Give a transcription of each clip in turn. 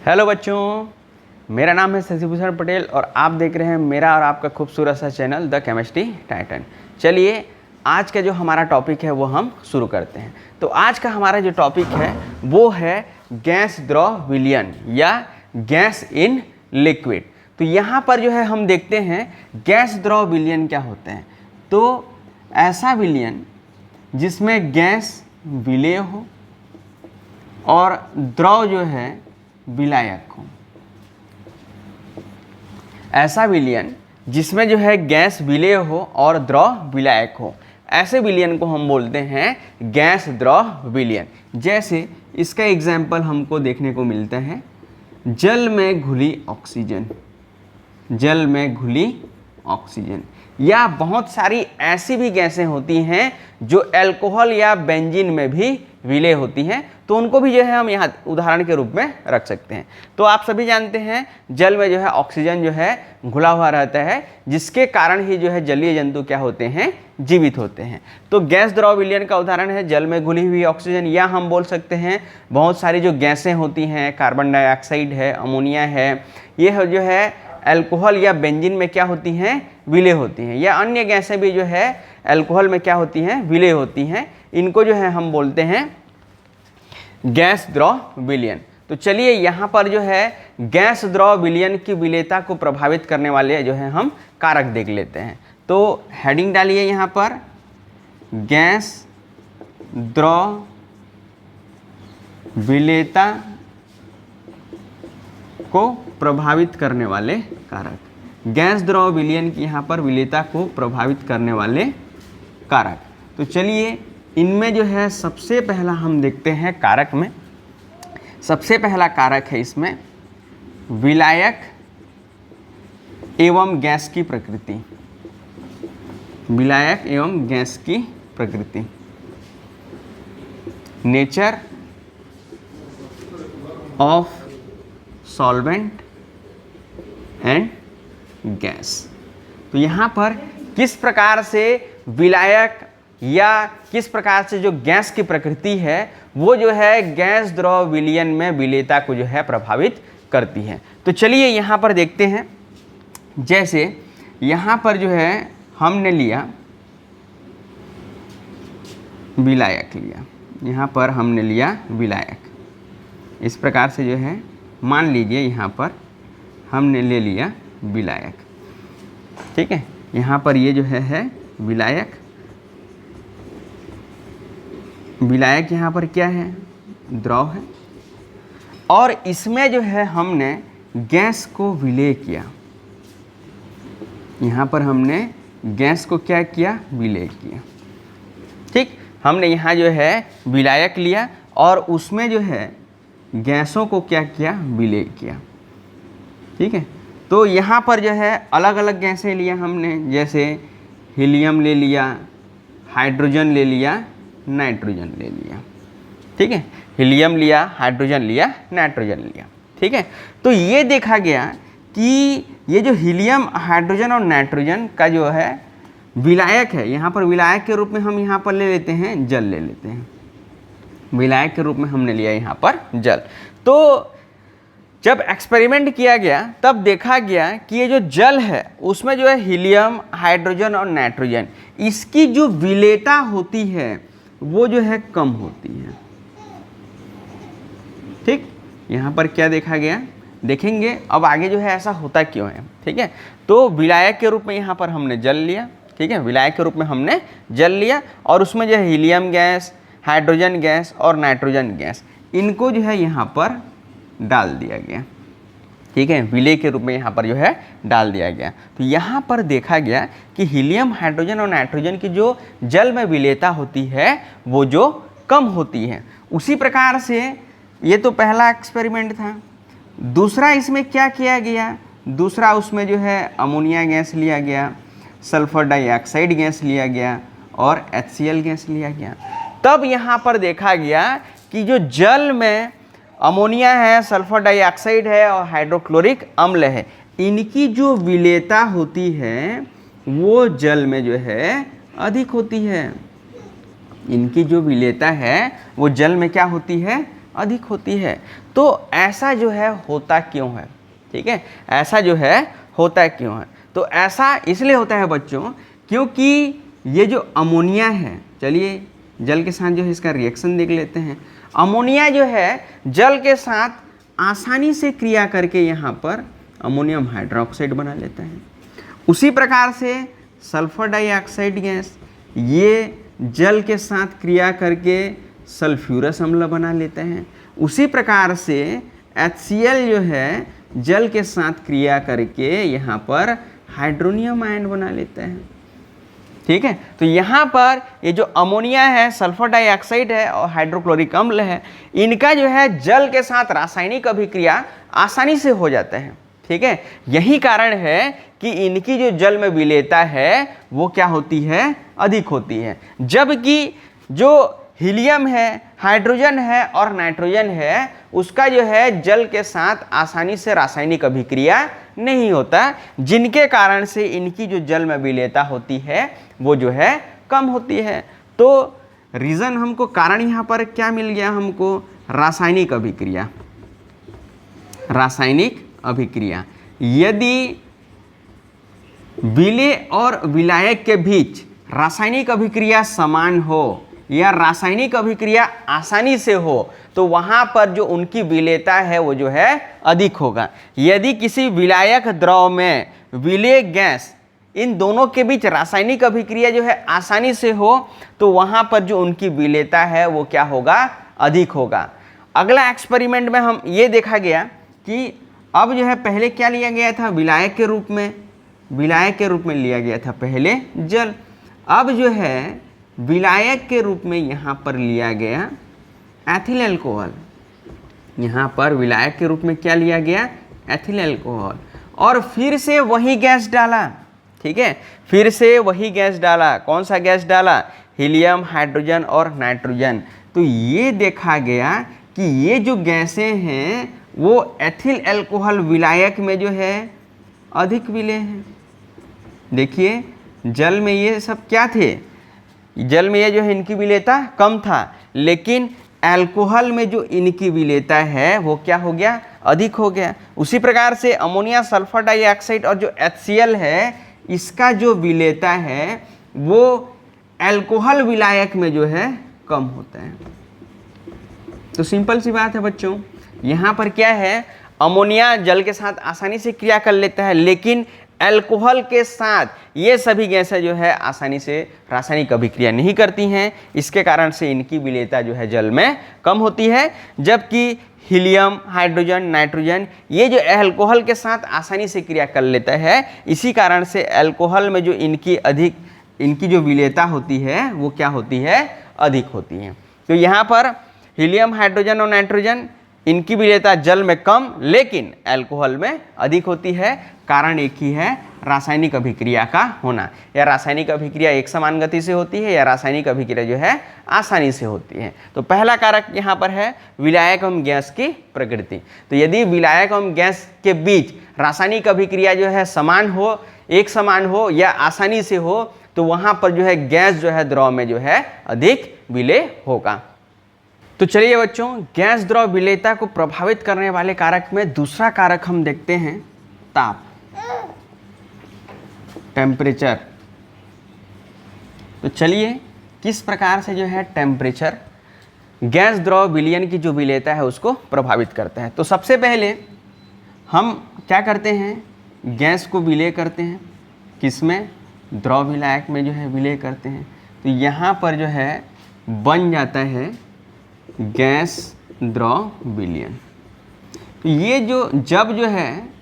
Hello बच्चों, मेरा नाम है शशिभूषण पटेल और आप देख रहे हैं मेरा और आपका खूबसूरत सा चैनल द केमिस्ट्री टाइटन। चलिए आज का जो हमारा टॉपिक है वो हम शुरू करते हैं। तो आज का हमारा जो टॉपिक है वो है गैस द्रव विलयन या गैस इन लिक्विड। तो यहाँ पर जो है हम देखते हैं गैस द्रव विलयन क्या होते हैं। तो ऐसा विलयन जिसमें गैस विलेय हो और द्रव जो है विलायक हो। ऐसा विलयन जिसमें जो है गैस विलेय हो और द्रव विलायक हो, ऐसे विलयन को हम बोलते हैं गैस द्रव विलयन। जैसे इसका एग्जाम्पल हमको देखने को मिलता है जल में घुली ऑक्सीजन, जल में घुली ऑक्सीजन, या बहुत सारी ऐसी भी गैसें होती हैं जो अल्कोहल या बेंजीन में भी विलेय होती हैं, तो उनको भी जो है हम यहाँ उदाहरण के रूप में रख सकते हैं। तो आप सभी जानते हैं जल में जो है ऑक्सीजन जो है घुला हुआ रहता है, जिसके कारण ही जो है जलीय जंतु क्या होते हैं, जीवित होते हैं। तो गैस द्रव विलयन का उदाहरण है जल में घुली हुई ऑक्सीजन, या हम बोल सकते हैं बहुत सारी जो गैसें होती हैं, कार्बन डाइऑक्साइड है, अमोनिया है, ये जो है अल्कोहल या बेंजीन में क्या होती हैं, विलेय होती हैं, या अन्य गैसें भी जो है अल्कोहल में क्या होती हैं, विलेय होती हैं। इनको जो है हम बोलते हैं गैस द्रव विलयन। तो चलिए यहाँ पर जो है गैस द्रव विलयन की विलेयता को प्रभावित करने वाले जो है हम कारक देख लेते हैं। तो हेडिंग डालिए यहाँ पर गैस द्रव विलेयता को प्रभावित करने वाले कारक। गैस द्रव विलयन की यहाँ पर विलेयता को प्रभावित करने वाले कारक। तो चलिए इनमें जो है सबसे पहला हम देखते हैं कारक में, सबसे पहला कारक है इसमें विलायक एवं गैस की प्रकृति। विलायक एवं गैस की प्रकृति, nature of solvent and gas. तो यहाँ पर किस प्रकार से विलायक या किस प्रकार से जो गैस की प्रकृति है वो जो है गैस द्रव विलयन में विलेयता को जो है प्रभावित करती है। तो चलिए यहाँ पर देखते हैं। जैसे यहाँ पर जो है हमने लिया विलायक लिया, यहाँ पर हमने लिया विलायक, इस प्रकार से जो है मान लीजिए यहाँ पर हमने ले लिया विलायक, ठीक है। यहाँ पर ये जो है विलायक, विलायक यहाँ पर क्या है, द्रव है, और इसमें जो है हमने गैस को विलेय किया। यहाँ पर हमने गैस को क्या किया, विलेय किया, ठीक। हमने यहाँ जो है विलायक लिया और उसमें जो है गैसों को क्या किया, विलेय किया, ठीक है। तो यहाँ पर जो है अलग अलग गैसें लिया हमने, जैसे हीलियम ले लिया, हाइड्रोजन ले लिया, नाइट्रोजन ले लिया, ठीक है। हीलियम लिया, हाइड्रोजन लिया, नाइट्रोजन लिया, ठीक है। तो ये देखा गया कि ये जो हीलियम, हाइड्रोजन और नाइट्रोजन का जो है विलायक है, यहाँ पर विलायक के रूप में हम यहाँ पर ले लेते हैं जल, ले लेते हैं विलायक के रूप में हमने लिया यहाँ पर जल। तो जब एक्सपेरिमेंट किया गया तब देखा गया कि ये जो जल है उसमें जो है हीलियम, हाइड्रोजन और नाइट्रोजन, इसकी जो विलेयता होती है वो जो है कम होती है, ठीक। यहाँ पर क्या देखा गया, देखेंगे अब आगे जो है ऐसा होता क्यों है, ठीक है। तो विलायक के रूप में यहाँ पर हमने जल लिया, ठीक है, विलायक के रूप में हमने जल लिया और उसमें जो है हीलियम गैस, हाइड्रोजन गैस और नाइट्रोजन गैस, इनको जो है यहाँ पर डाल दिया गया, ठीक है, विलेय के रूप में यहाँ पर जो है डाल दिया गया। तो यहाँ पर देखा गया कि हीलियम, हाइड्रोजन और नाइट्रोजन की जो जल में विलेयता होती है वो जो कम होती है। उसी प्रकार से ये तो पहला एक्सपेरिमेंट था। दूसरा इसमें क्या किया गया, दूसरा उसमें जो है अमोनिया गैस लिया गया, सल्फर डाइऑक्साइड गैस लिया गया और HCl गैस लिया गया। तब यहाँ पर देखा गया कि जो जल में अमोनिया है, सल्फर डाइऑक्साइड है और हाइड्रोक्लोरिक अम्ल है, इनकी जो विलेयता होती है वो जल में जो है अधिक होती है। इनकी जो विलेयता है वो जल में क्या होती है, अधिक होती है। तो ऐसा जो है होता क्यों है, ठीक है, ऐसा जो है होता क्यों है? तो ऐसा इसलिए होता है बच्चों, क्योंकि ये जो अमोनिया है, चलिए जल के साथ जो है इसका रिएक्शन देख लेते हैं। अमोनिया जो है जल के साथ आसानी से क्रिया करके यहाँ पर अमोनियम हाइड्रोक्साइड बना लेता है। उसी प्रकार से सल्फर डाइऑक्साइड गैस ये जल के साथ क्रिया करके सल्फ्यूरस अम्ल बना लेते हैं। उसी प्रकार से HCl जो है जल के साथ क्रिया करके यहाँ पर हाइड्रोनियम आयन बना लेते हैं, ठीक है। तो यहाँ पर ये जो अमोनिया है, सल्फर डाइऑक्साइड है और हाइड्रोक्लोरिक अम्ल है, इनका जो है जल के साथ रासायनिक अभिक्रिया आसानी से हो जाता है, ठीक है। यही कारण है कि इनकी जो जल में विलेयता है वो क्या होती है, अधिक होती है। जबकि जो हीलियम है, हाइड्रोजन है और नाइट्रोजन है, उसका जो है जल के साथ आसानी से रासायनिक अभिक्रिया नहीं होता, जिनके कारण से इनकी जो जल में विलेयता होती है वो जो है कम होती है। तो रीज़न हमको, कारण यहाँ पर क्या मिल गया हमको, रासायनिक अभिक्रिया। रासायनिक अभिक्रिया, यदि विलेय और विलायक के बीच रासायनिक अभिक्रिया समान हो या रासायनिक अभिक्रिया आसानी से हो तो वहाँ पर जो उनकी विलेयता है वो जो है अधिक होगा। यदि किसी विलायक द्रव में विलेय गैस, इन दोनों के बीच रासायनिक अभिक्रिया जो है आसानी से हो तो वहाँ पर जो उनकी विलेयता है वो क्या होगा, अधिक होगा। अगला एक्सपेरिमेंट में हम ये देखा गया कि अब जो है पहले क्या लिया गया था, विलायक के रूप में, विलायक के रूप में लिया गया था पहले जल। अब जो है विलायक के रूप में यहाँ पर लिया गया एथिल अल्कोहल। यहाँ पर विलायक के रूप में क्या लिया गया, एथिल अल्कोहल, और फिर से वही गैस डाला, ठीक है, फिर से वही गैस डाला। कौन सा गैस डाला, हीलियम, हाइड्रोजन और नाइट्रोजन। तो ये देखा गया कि ये जो गैसें हैं वो एथिल अल्कोहल विलायक में जो है अधिक विलेय हैं। देखिए जल में ये सब क्या थे, जल में ये जो है इनकी विलेयता कम था, लेकिन अल्कोहल में जो इनकी विलेयता है वो क्या हो गया, अधिक हो गया। उसी प्रकार से अमोनिया, सल्फर डाइऑक्साइड और जो HCl है, इसका जो विलेयता है वो अल्कोहल विलायक में जो है कम होता है। तो सिंपल सी बात है बच्चों, यहाँ पर क्या है, अमोनिया जल के साथ आसानी से क्रिया कर लेता है, लेकिन अल्कोहल के साथ ये सभी गैसें जो है आसानी से रासायनिक अभिक्रिया नहीं करती हैं। इसके कारण से इनकी विलेयता जो है जल में कम होती है। जबकि हीलियम, हाइड्रोजन, नाइट्रोजन ये जो अल्कोहल के साथ आसानी से क्रिया कर लेता है, इसी कारण से अल्कोहल में जो इनकी जो विलेयता होती है वो क्या होती है, अधिक होती है। तो यहाँ पर हीलियम, हाइड्रोजन और नाइट्रोजन इनकी विलेयता जल में कम लेकिन अल्कोहल में अधिक होती है। कारण एक ही है, रासायनिक अभिक्रिया का होना। या रासायनिक अभिक्रिया एक समान गति से होती है या रासायनिक अभिक्रिया जो है आसानी से होती है। तो पहला कारक यहाँ पर है विलायक एवं गैस की प्रकृति। तो यदि विलायक एवं गैस के बीच रासायनिक अभिक्रिया जो है समान हो, एक समान हो या आसानी से हो, तो वहाँ पर जो है गैस जो है द्रव में जो है अधिक विलेय होगा। तो चलिए बच्चों, गैस द्रव विलेयता को प्रभावित करने वाले कारक में दूसरा कारक हम देखते हैं, ताप, टेम्परेचर। तो चलिए किस प्रकार से जो है टेम्परेचर गैस द्रव विलयन की जो विलेयता है उसको प्रभावित करता है। तो सबसे पहले हम क्या करते हैं, गैस को विलेय करते हैं, किसमें, द्रव विलायक में जो है विलेय करते हैं। तो यहाँ पर जो है बन जाता है गैस द्रव विलयन। तो ये जब जो है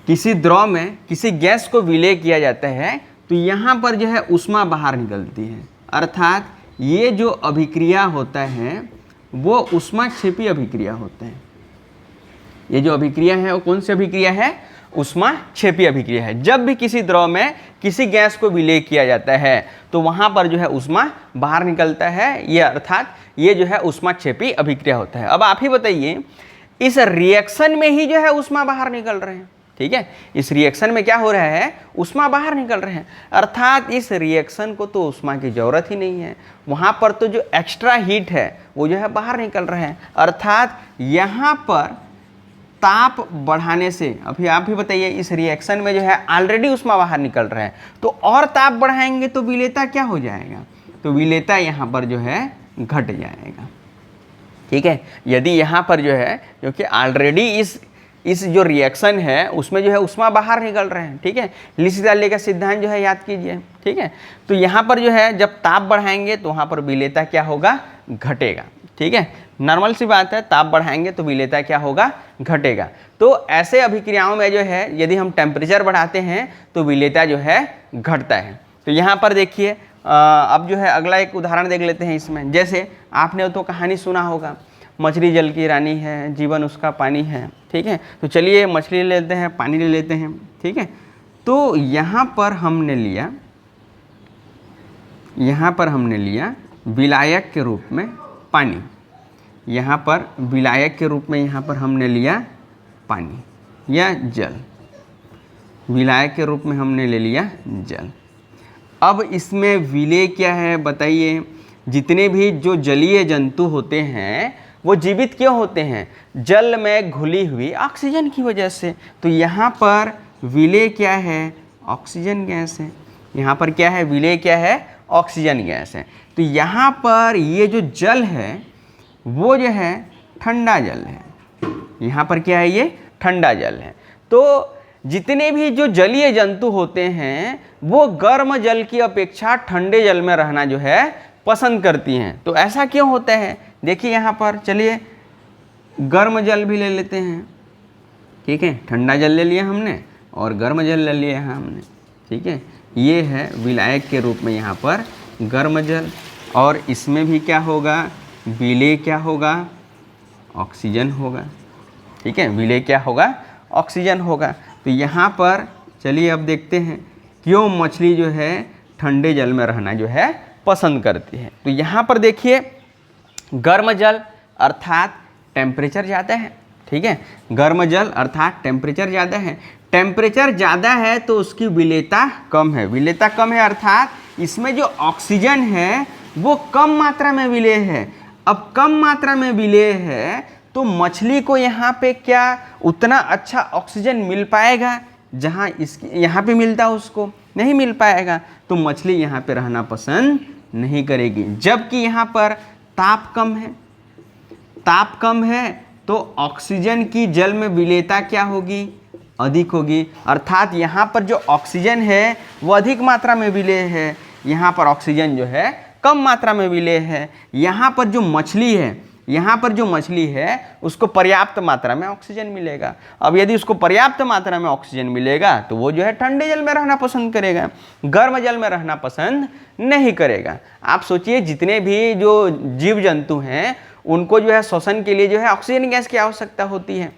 किसी द्रव में किसी गैस को विलेय किया जाता है तो यहाँ पर जो है ऊष्मा बाहर निकलती है, अर्थात ये जो अभिक्रिया होता है वो ऊष्माक्षेपी अभिक्रिया होता है। ये जो अभिक्रिया है वो कौन सी अभिक्रिया है, ऊष्माक्षेपी अभिक्रिया है। जब भी किसी द्रव में किसी गैस को विलेय किया जाता है तो वहाँ पर जो है ऊष्मा बाहर निकलता है, ये अर्थात ये जो है ऊष्माक्षेपी अभिक्रिया होता है। अब आप ही बताइए, इस रिएक्शन में ही जो है ऊष्मा बाहर निकल रहे हैं, ठीक है। इस रिएक्शन में क्या हो रहा है, ऊष्मा बाहर निकल रहे हैं, अर्थात इस रिएक्शन को तो ऊष्मा की ज़रूरत ही नहीं है, वहाँ पर तो जो एक्स्ट्रा हीट है वो जो है बाहर निकल रहे हैं, अर्थात यहाँ पर ताप बढ़ाने से, अभी आप भी बताइए, इस रिएक्शन में जो है ऑलरेडी ऊष्मा बाहर निकल रहा है, तो और ताप बढ़ाएंगे तो विलेयता क्या हो जाएगा, तो विलेयता यहाँ पर जो है घट जाएगा। ठीक है, यदि यहाँ पर जो है, क्योंकि ऑलरेडी इस जो रिएक्शन है उसमें जो है ऊष्मा बाहर निकल रहे हैं, ठीक है, ली का सिद्धांत जो है याद कीजिए, ठीक है। तो यहाँ पर जो है जब ताप बढ़ाएंगे तो वहाँ पर विलेयता क्या होगा, घटेगा। ठीक है, नॉर्मल सी बात है, ताप बढ़ाएंगे तो विलेयता क्या होगा, घटेगा। तो ऐसे अभिक्रियाओं में जो है यदि हम टेम्परेचर बढ़ाते हैं तो विलेयता जो है घटता है। तो यहाँ पर देखिए, अब जो है अगला एक उदाहरण देख लेते हैं इसमें। जैसे आपने तो कहानी सुना होगा, मछली जल की रानी है, जीवन उसका पानी है। ठीक है, तो चलिए मछली ले लेते हैं, पानी ले लेते हैं। ठीक है, तो यहाँ पर हमने लिया विलायक के रूप में पानी, यहाँ पर विलायक के रूप में यहाँ पर हमने लिया पानी या जल, विलायक के रूप में हमने ले लिया जल। अब इसमें विलेय क्या है बताइए, जितने भी जो जलीय जंतु होते हैं वो जीवित क्यों होते हैं, जल में घुली हुई ऑक्सीजन की वजह से। तो यहाँ पर विलेय क्या है, ऑक्सीजन गैस है। यहाँ पर क्या है, विलेय क्या है, ऑक्सीजन गैस है। तो यहाँ पर ये जो जल है वो जो है ठंडा जल है, यहाँ पर क्या है, ये ठंडा जल है। तो जितने भी जो जलीय जंतु होते हैं वो गर्म जल की अपेक्षा ठंडे जल में रहना जो है पसंद करती हैं। तो ऐसा क्यों होता है, देखिए यहाँ पर, चलिए गर्म जल भी ले लेते हैं। ठीक है, ठंडा जल ले लिया हमने और गर्म जल ले लिया हमने। ठीक है, ये है विलायक के रूप में यहाँ पर गर्म जल, और इसमें भी क्या होगा, विलेय क्या होगा, ऑक्सीजन होगा। ठीक है, विलेय क्या होगा, ऑक्सीजन होगा। तो यहाँ पर चलिए अब देखते हैं क्यों मछली जो है ठंडे जल में रहना जो है पसंद करती है। तो यहाँ पर देखिए, गर्म जल अर्थात टेम्परेचर ज़्यादा है। ठीक है, गर्म जल अर्थात टेम्परेचर ज़्यादा है, टेम्परेचर ज़्यादा है तो उसकी विलेयता कम है, विलेयता कम है अर्थात इसमें जो ऑक्सीजन है वो कम मात्रा में विलेय है। अब कम मात्रा में विलेय है तो मछली को यहाँ पे क्या उतना अच्छा ऑक्सीजन मिल पाएगा जहाँ इसकी यहाँ पे मिलता उसको नहीं मिल पाएगा, तो मछली यहाँ पे रहना पसंद नहीं करेगी। जबकि यहाँ पर ताप कम है, ताप कम है तो ऑक्सीजन की जल में विलेयता क्या होगी, अधिक होगी, अर्थात यहाँ पर जो ऑक्सीजन है वो अधिक मात्रा में विलेय है, यहाँ पर ऑक्सीजन जो है कम मात्रा में विलेय है। यहाँ पर जो मछली है उसको पर्याप्त मात्रा में ऑक्सीजन मिलेगा। अब यदि उसको पर्याप्त मात्रा में ऑक्सीजन मिलेगा तो वो जो है ठंडे जल में रहना पसंद करेगा, गर्म जल में रहना पसंद नहीं करेगा। आप सोचिए, जितने भी जो जीव जंतु हैं उनको जो है श्वसन के लिए जो है ऑक्सीजन गैस की आवश्यकता होती है।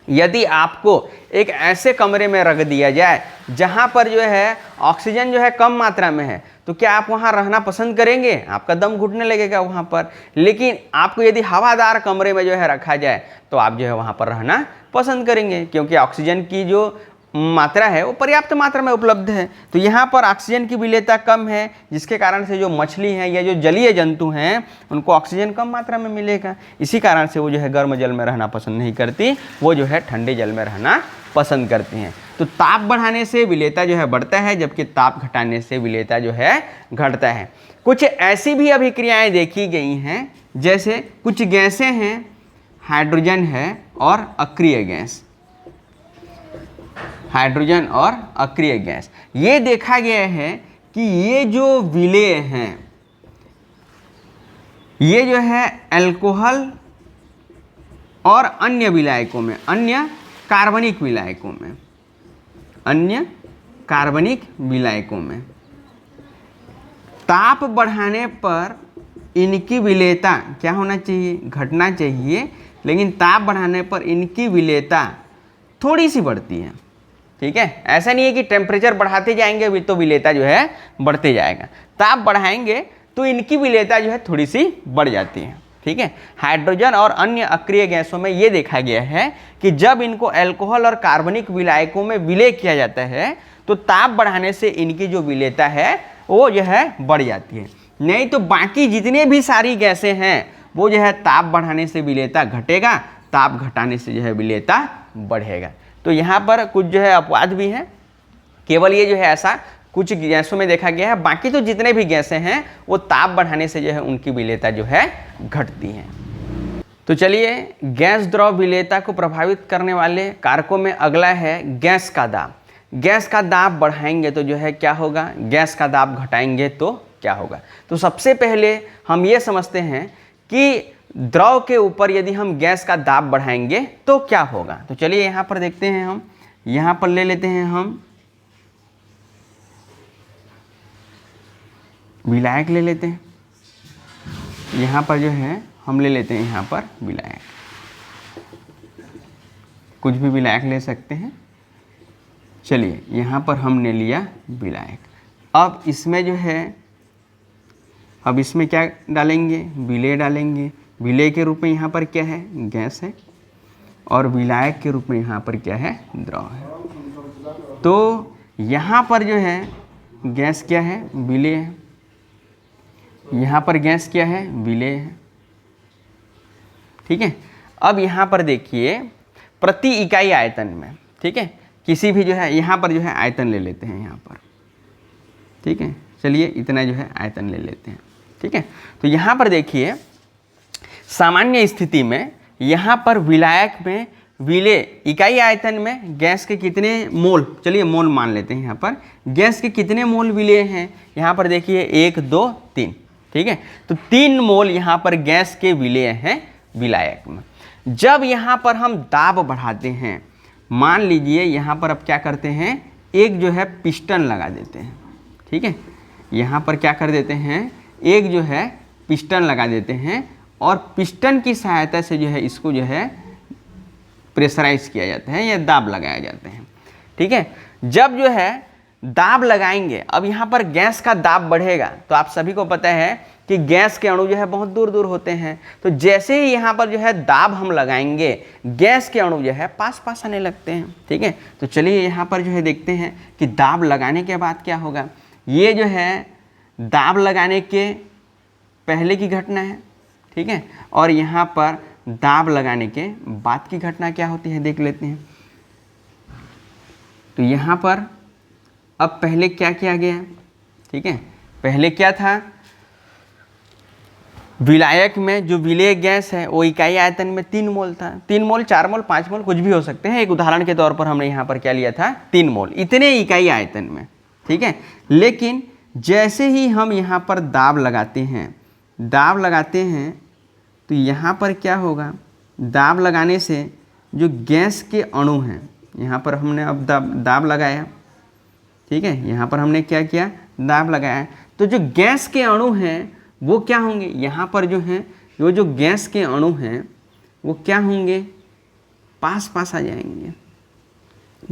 यदि आपको एक ऐसे कमरे में रख दिया जाए जहाँ पर जो है ऑक्सीजन जो है कम मात्रा में है, तो क्या आप वहाँ रहना पसंद करेंगे, आपका दम घुटने लगेगा वहाँ पर। लेकिन आपको यदि हवादार कमरे में जो है रखा जाए तो आप जो है वहाँ पर रहना पसंद करेंगे, क्योंकि ऑक्सीजन की जो मात्रा है वो पर्याप्त मात्रा में उपलब्ध है। तो यहाँ पर ऑक्सीजन की विलेयता कम है, जिसके कारण से जो मछली हैं या जो जलीय जंतु हैं उनको ऑक्सीजन कम मात्रा में मिलेगा। इसी कारण से वो जो है गर्म जल में रहना पसंद नहीं करती, वो जो है ठंडे जल में रहना पसंद करती हैं। तो ताप बढ़ाने से विलेयता जो है बढ़ता है, जबकि ताप घटाने से विलेयता जो है घटता है। कुछ ऐसी भी अभिक्रियाएं देखी गई हैं, जैसे कुछ गैसें हैं, हाइड्रोजन है और अक्रिय गैस, हाइड्रोजन और अक्रिय गैस। ये देखा गया है कि ये जो विलेय हैं ये जो है अल्कोहल और अन्य विलायकों में, अन्य कार्बनिक विलायकों में ताप बढ़ाने पर इनकी विलेयता क्या होना चाहिए, घटना चाहिए, लेकिन ताप बढ़ाने पर इनकी विलेयता थोड़ी सी बढ़ती है। ठीक है, ऐसा नहीं है कि टेम्परेचर बढ़ाते जाएंगे तो विलेयता जो है बढ़ते जाएगा, ताप बढ़ाएंगे तो इनकी विलेयता जो है थोड़ी सी बढ़ जाती है। ठीक है। हाइड्रोजन और अन्य अक्रिय गैसों में ये देखा गया है कि जब इनको अल्कोहल और कार्बनिक विलायकों में विलय किया जाता है तो ताप बढ़ाने से इनकी जो विलेयता है वो जो है बढ़ जाती है। नहीं तो बाकी जितने भी सारी गैसें हैं वो जो है ताप बढ़ाने से विलेयता घटेगा, ताप घटाने से जो है विलेयता बढ़ेगा। तो यहाँ पर कुछ जो है अपवाद भी हैं, केवल ये जो है ऐसा कुछ गैसों में देखा गया है, बाकी तो जितने भी गैसें हैं वो ताप बढ़ाने से जो है उनकी विलेयता जो है घटती है। तो चलिए गैस द्रव विलेयता को प्रभावित करने वाले कारकों में अगला है गैस का दाब। गैस का दाब बढ़ाएंगे तो जो है क्या होगा, गैस का दाब घटाएंगे तो क्या होगा। तो सबसे पहले हम ये समझते हैं कि द्रव के ऊपर यदि हम गैस का दाब बढ़ाएंगे तो क्या होगा। तो चलिए यहाँ पर देखते हैं, हम यहाँ पर ले लेते हैं, हम विलायक ले लेते हैं। यहाँ पर जो है हम ले लेते हैं यहाँ पर विलायक, कुछ भी विलायक ले सकते हैं। चलिए यहाँ पर हमने लिया विलायक। अब इसमें जो है, अब इसमें क्या डालेंगे, विलेय डालेंगे। विलेय के रूप में यहाँ पर क्या है, गैस है, और विलायक के रूप में यहाँ पर क्या है, द्रव है। तो यहाँ पर जो है गैस क्या है, विलेय है, यहाँ पर गैस क्या है, विलेय है, ठीक है। अब यहाँ पर देखिए प्रति इकाई आयतन में, ठीक है, किसी भी जो है यहाँ पर जो है आयतन ले लेते हैं यहाँ पर, ठीक है। चलिए इतना जो है आयतन ले लेते हैं, ठीक है। तो यहाँ पर देखिए सामान्य स्थिति में यहाँ पर विलायक में विलेय इकाई आयतन में गैस के कितने मोल, चलिए मोल मान लेते हैं, यहाँ पर गैस के कितने मोल विलेय हैं, यहाँ पर देखिए 1 2 3, ठीक है। तो 3 मोल यहाँ पर गैस के विलेय हैं विलायक में। जब यहाँ पर हम दाब बढ़ाते हैं, मान लीजिए यहाँ पर अब क्या करते हैं, एक जो है पिस्टन लगा देते हैं, ठीक है। यहाँ पर क्या कर देते हैं, एक जो है पिस्टन लगा देते हैं और पिस्टन की सहायता से जो है इसको जो है प्रेशराइज किया जाता है या दाब लगाया जाता है, ठीक है। जब जो है दाब लगाएंगे, अब यहाँ पर गैस का दाब बढ़ेगा, तो आप सभी को पता है कि गैस के अणु जो है बहुत दूर दूर होते हैं। तो जैसे ही यहाँ पर जो है दाब हम लगाएंगे, गैस के अणु जो है पास पास आने लगते हैं, ठीक है। तो चलिए यहाँ पर जो है देखते हैं कि दाब लगाने के बाद क्या होगा। ये जो है दाब लगाने के पहले की घटना है, ठीक है, और यहाँ पर दाब लगाने के बाद की घटना क्या होती है देख लेते हैं। तो यहाँ पर अब पहले क्या किया गया, ठीक है, पहले क्या था, विलायक में जो विलेय गैस है वो इकाई आयतन में 3 मोल था, 3 मोल 4 मोल 5 मोल कुछ भी हो सकते हैं। एक उदाहरण के तौर पर हमने यहाँ पर क्या लिया था, 3 मोल, इतने इकाई आयतन में, ठीक है। लेकिन जैसे ही हम यहाँ पर दाब लगाते हैं, दाब लगाते हैं तो यहाँ पर क्या होगा, दाब लगाने से जो गैस के अणु हैं, यहाँ पर हमने अब दाब लगाया, ठीक है, यहाँ पर हमने क्या किया, दाब लगाया, तो जो गैस के अणु हैं वो क्या होंगे, यहाँ पर जो हैं वो जो गैस के अणु हैं वो क्या होंगे, पास पास आ जाएंगे।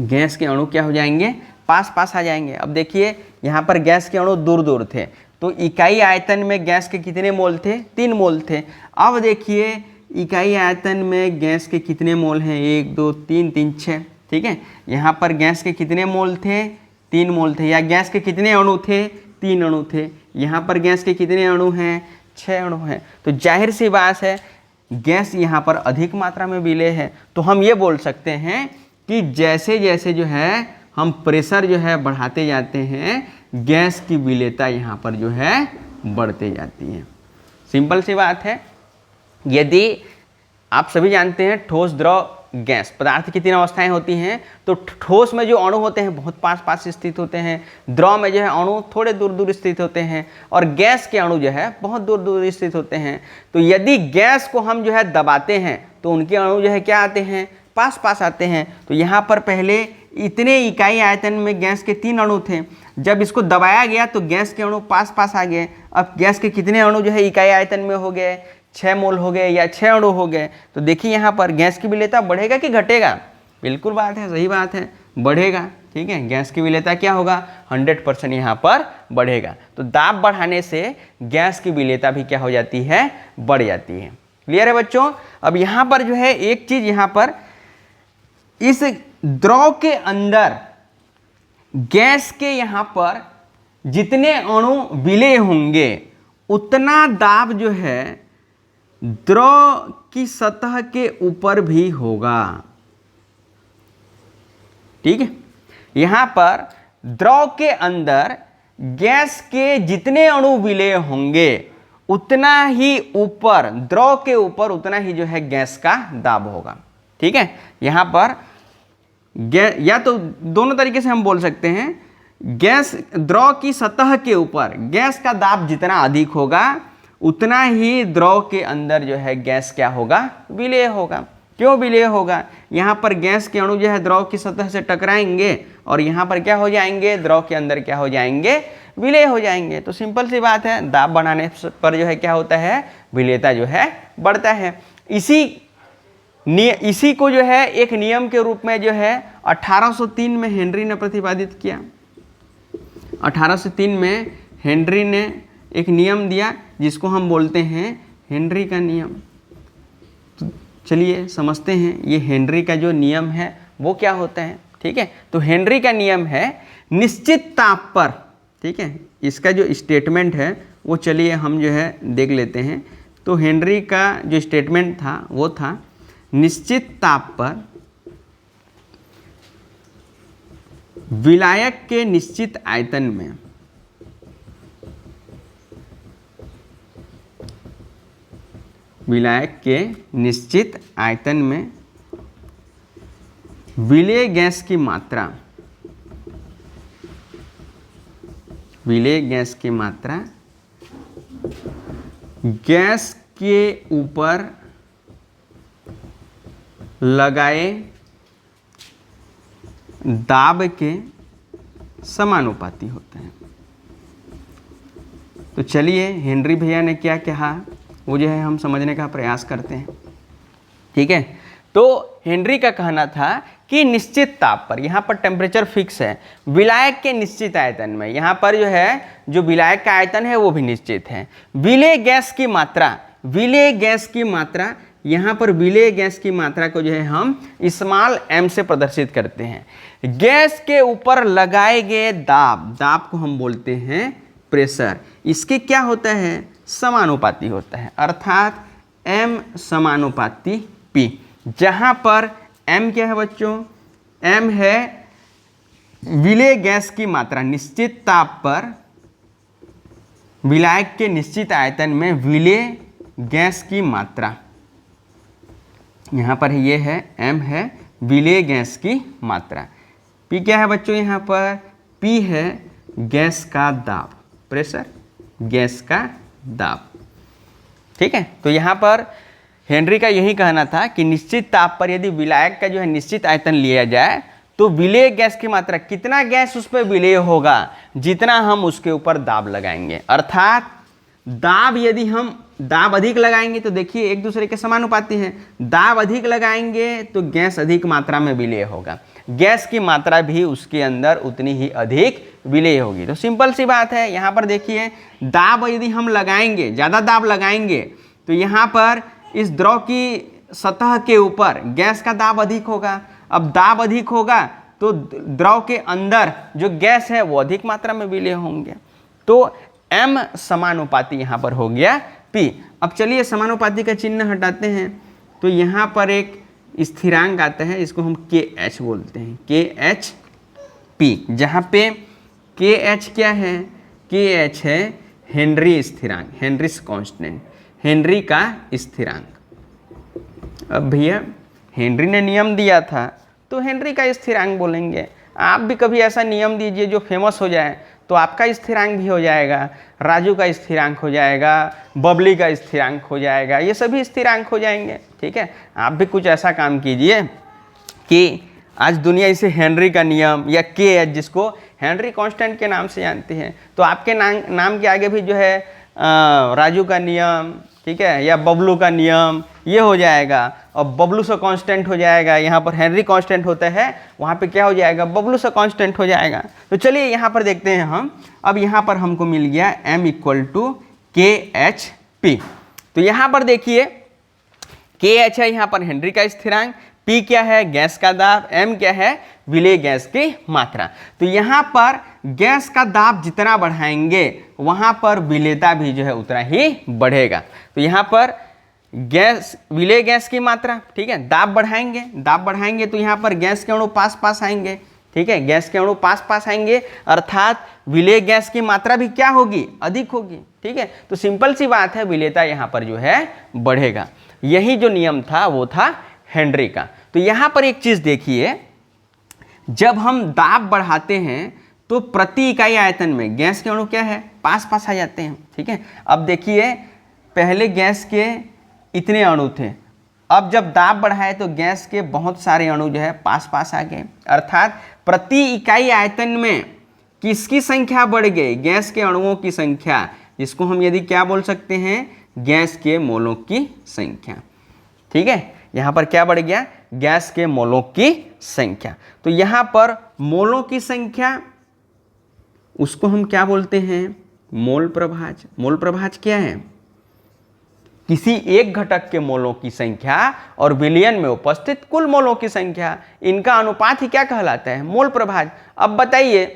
गैस के अणु क्या हो जाएंगे, पास पास आ जाएंगे। अब देखिए यहाँ पर गैस के अणु दूर दूर थे, तो इकाई आयतन में गैस के कितने मोल थे, 3 मोल थे। अब देखिए इकाई आयतन में गैस के कितने मोल हैं, 1 2 3 3 6, ठीक है। यहाँ पर गैस के कितने मोल थे, 3 मोल थे, या गैस के कितने अणु थे, 3 अणु थे। यहाँ पर गैस के कितने अणु हैं, 6 अणु हैं। तो जाहिर सी बात है गैस यहाँ पर अधिक मात्रा में विलेय है। तो हम ये बोल सकते हैं कि जैसे जैसे जो है हम प्रेशर जो है बढ़ाते जाते हैं, गैस की विलेयता यहाँ पर जो है बढ़ते जाती है। सिंपल सी बात है। यदि आप सभी जानते हैं ठोस द्रव गैस पदार्थ की 3 अवस्थाएं होती हैं, तो ठोस में जो अणु होते हैं बहुत पास पास स्थित होते हैं, द्रव में जो है अणु थोड़े दूर दूर स्थित होते हैं, और गैस के अणु जो है बहुत दूर दूर स्थित होते हैं। तो यदि गैस को हम जो है दबाते हैं तो उनके अणु जो है क्या आते हैं, पास पास आते हैं। तो यहाँ पर पहले इतने इकाई आयतन में गैस के 3 अणु थे, जब इसको दबाया गया तो गैस के अणु पास पास आ गए। अब गैस के कितने अणु जो है इकाई आयतन में हो गए, 6 मोल हो गए या 6 अणु हो गए। तो देखिए यहाँ पर गैस की विलेयता बढ़ेगा कि घटेगा, बिल्कुल बात है, सही बात है, बढ़ेगा, ठीक है। गैस की विलेयता क्या होगा, 100% यहाँ पर बढ़ेगा। तो दाब बढ़ाने से गैस की विलेयता भी क्या हो जाती है, बढ़ जाती है। क्लियर है बच्चों। अब यहाँ पर जो है एक चीज, यहाँ पर इस द्रव के अंदर गैस के यहाँ पर जितने अणु विलय होंगे उतना दाब जो है द्रव की सतह के ऊपर भी होगा। ठीक है, यहां पर द्रव के अंदर गैस के जितने अणु विलय होंगे उतना ही ऊपर, द्रव के ऊपर उतना ही जो है गैस का दाब होगा। ठीक है, यहां पर या तो दोनों तरीके से हम बोल सकते हैं, गैस द्रव की सतह के ऊपर गैस का दाब जितना अधिक होगा उतना ही द्रव के अंदर जो है गैस क्या होगा, विलय होगा। क्यों विलय होगा, यहाँ पर गैस के अणु जो है द्रव की सतह से टकराएंगे और यहाँ पर क्या हो जाएंगे, द्रव के अंदर क्या हो जाएंगे, विलय हो जाएंगे। तो सिंपल सी बात है, दाब बढ़ाने पर जो है क्या होता है, विलयता जो है बढ़ता है। इसी को जो है एक नियम के रूप में जो है 1803 में हेनरी ने प्रतिपादित किया। 1803 में हेनरी ने एक नियम दिया जिसको हम बोलते हैं हेनरी का नियम। तो चलिए समझते हैं ये हेनरी का जो नियम है वो क्या होता है। ठीक है, तो हेनरी का नियम है निश्चित ताप पर, ठीक है, इसका जो स्टेटमेंट है वो चलिए हम जो है देख लेते हैं। तो हेनरी का जो स्टेटमेंट था वो था निश्चित ताप पर विलायक के निश्चित आयतन में विलायक के निश्चित आयतन में विलेय गैस की मात्रा, विलेय गैस की मात्रा गैस के ऊपर लगाए दाब के समानुपाती होते हैं। तो चलिए हेनरी भैया ने क्या कहा वो जो है हम समझने का प्रयास करते हैं। ठीक है, तो हेनरी का कहना था कि निश्चित ताप पर, यहाँ पर टेम्परेचर फिक्स है, विलायक के निश्चित आयतन में, यहाँ पर जो है जो विलायक का आयतन है वो भी निश्चित है। विलेय गैस की मात्रा, विलेय गैस की मात्रा, यहाँ पर विलेय गैस की मात्रा को जो है हम स्मॉल m से प्रदर्शित करते हैं। गैस के ऊपर लगाए गए दाब, दाब को हम बोलते हैं प्रेशर, इसके क्या होता है, समानुपाती होता है, अर्थात m समानुपाती p, जहाँ पर m क्या है बच्चों, m है विलेय गैस की मात्रा, निश्चित ताप पर विलायक के निश्चित आयतन में विलेय गैस की मात्रा, यहाँ पर ये है m है विलेय गैस की मात्रा, p क्या है बच्चों, यहाँ पर p है गैस का दाब, प्रेशर, गैस का दाब। ठीक है, तो यहाँ पर हेनरी का यही कहना था कि निश्चित ताप पर यदि विलायक का जो है निश्चित आयतन लिया जाए तो विलेय गैस की मात्रा, कितना गैस उस पर विलेय होगा जितना हम उसके ऊपर दाब लगाएंगे, अर्थात दाब यदि हम दाब अधिक लगाएंगे तो देखिए एक दूसरे के समानुपाती हैं, दाब अधिक लगाएंगे तो गैस अधिक मात्रा में विलेय होगा, गैस की मात्रा भी उसके अंदर उतनी ही अधिक विलेय होगी। तो सिंपल सी बात है, यहाँ पर देखिए दाब यदि हम लगाएंगे, ज़्यादा दाब लगाएंगे तो यहाँ पर इस द्रव की सतह के ऊपर गैस का दाब अधिक होगा। अब दाब अधिक होगा तो द्रव के अंदर जो गैस है वो अधिक मात्रा में विलेय होंगे, तो m समानुपाती यहाँ पर हो गया p। अब चलिए समानुपाती का चिन्ह हटाते हैं, तो यहाँ पर एक स्थिरांक आता है, इसको हम kh बोलते हैं, kHp, जहाँ पे kh क्या है, kh है हेनरी स्थिरांक, हेनरीज कांस्टेंट, हेनरी का स्थिरांक। अब भैया हेनरी ने नियम दिया था तो हेनरी का स्थिरांक बोलेंगे। आप भी कभी ऐसा नियम दीजिए जो फेमस हो जाए तो आपका स्थिरांक भी हो जाएगा, राजू का स्थिरांक हो जाएगा, बबली का स्थिरांक हो जाएगा, ये सभी स्थिरांक हो जाएंगे। ठीक है, आप भी कुछ ऐसा काम कीजिए कि आज दुनिया इसे हेनरी का नियम या के जिसको हेनरी कांस्टेंट के नाम से जानते हैं, तो आपके नाम के आगे भी जो है राजू का नियम, ठीक है, या बबलू का नियम, ये हो जाएगा, और बबलू से कांस्टेंट हो जाएगा। यहाँ पर हेनरी कांस्टेंट होता है, वहाँ पे क्या हो जाएगा, बबलू से कांस्टेंट हो जाएगा। तो चलिए यहाँ पर देखते हैं हम, अब यहाँ पर हमको मिल गया m = KHP। तो यहाँ पर देखिए KH है यहाँ पर हेनरी का स्थिरांक, P क्या है गैस का दाब, M क्या है विलेय गैस की मात्रा। तो यहाँ पर गैस का दाब जितना बढ़ाएंगे वहाँ पर विलेयता भी जो है उतना ही बढ़ेगा। तो यहाँ पर गैस विलेय गैस की मात्रा, ठीक है, दाब बढ़ाएंगे तो यहाँ पर गैस के अणु पास पास आएंगे, ठीक है, गैस के अणु पास पास आएंगे अर्थात विलेय गैस की मात्रा भी क्या होगी, अधिक होगी, ठीक है। तो सिंपल सी बात है, विलेयता यहाँ पर जो है बढ़ेगा। यही जो नियम था वो था हेनरी का। तो यहाँ पर एक चीज देखिए, जब हम दाब बढ़ाते हैं तो प्रति इकाई आयतन में गैस के अणु क्या है, पास पास आ जाते हैं, ठीक है। अब देखिए पहले गैस के इतने अणु थे, अब जब दाब बढ़ाए तो गैस के बहुत सारे अणु जो है पास पास आ गए, अर्थात प्रति इकाई आयतन में किसकी संख्या बढ़ गई, गैस के अणुओं की संख्या, जिसको हम यदि क्या बोल सकते हैं, गैस के मोलों की संख्या, ठीक है। यहाँ पर क्या बढ़ गया, गैस के मोलों की संख्या। तो यहाँ पर मोलों की संख्या उसको हम क्या बोलते हैं, मोल प्रभाज। मोल प्रभाज क्या है, किसी एक घटक के मोलों की संख्या और विलयन में उपस्थित कुल मोलों की संख्या, इनका अनुपात ही क्या कहलाता है, मोल प्रभाज। अब बताइए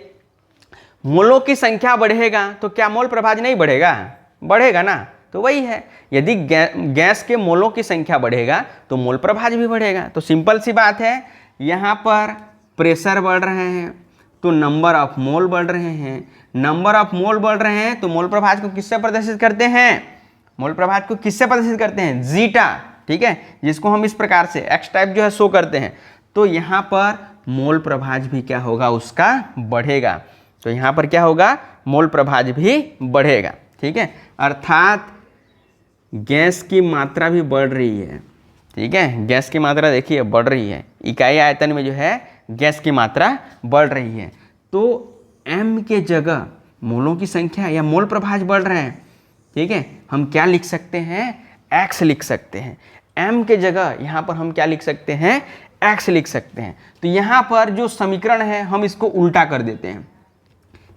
मोलों की संख्या बढ़ेगा तो क्या मोल प्रभाज नहीं बढ़ेगा, बढ़ेगा ना। तो वही है, यदि गैस के मोलों की संख्या बढ़ेगा तो मोल प्रभाज भी बढ़ेगा। तो सिंपल सी बात है, यहाँ पर प्रेशर बढ़ रहे हैं तो नंबर ऑफ मोल बढ़ रहे हैं, नंबर ऑफ मोल बढ़ रहे हैं तो मोल प्रभाज को किससे प्रदर्शित करते हैं, मोल प्रभाज को किससे प्रदर्शित करते हैं, जीटा, ठीक है, जिसको हम इस प्रकार से एक्स टाइप जो है शो करते हैं। तो यहाँ पर मोल प्रभाज भी क्या होगा, उसका बढ़ेगा। तो यहाँ पर क्या होगा, मोल प्रभाज भी बढ़ेगा, ठीक है, अर्थात गैस की मात्रा भी बढ़ रही है, ठीक है, गैस की मात्रा देखिए बढ़ रही है, इकाई आयतन में जो है गैस की मात्रा बढ़ रही है। तो M के जगह मोलों की संख्या या मोल प्रभाज बढ़ रहे हैं, ठीक है, हम क्या लिख सकते हैं, X लिख सकते हैं। M के जगह यहाँ पर हम क्या लिख सकते हैं, X लिख सकते हैं। तो यहाँ पर जो समीकरण है हम इसको उल्टा कर देते हैं।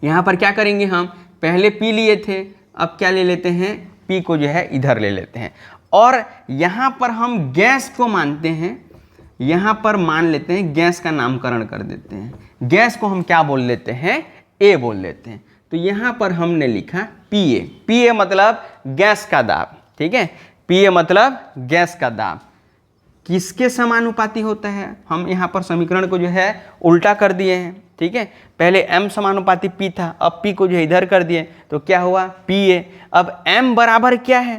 यहाँ पर क्या करेंगे, हम पहले P लिए थे, अब क्या ले लेते हैं, P को जो है इधर ले लेते हैं, और यहाँ पर हम गैस को मानते हैं, यहाँ पर मान लेते हैं, गैस का नामकरण कर देते हैं, गैस को हम क्या बोल लेते हैं, A बोल लेते हैं। तो यहाँ पर हमने लिखा PA, PA मतलब गैस का दाब, ठीक है, PA मतलब गैस का दाब किसके समानुपाती होता है, हम यहाँ पर समीकरण को जो है उल्टा कर दिए हैं, ठीक है, पहले M समानुपाती P था, अब P को जो है इधर कर दिए तो क्या हुआ PA। अब M बराबर क्या है,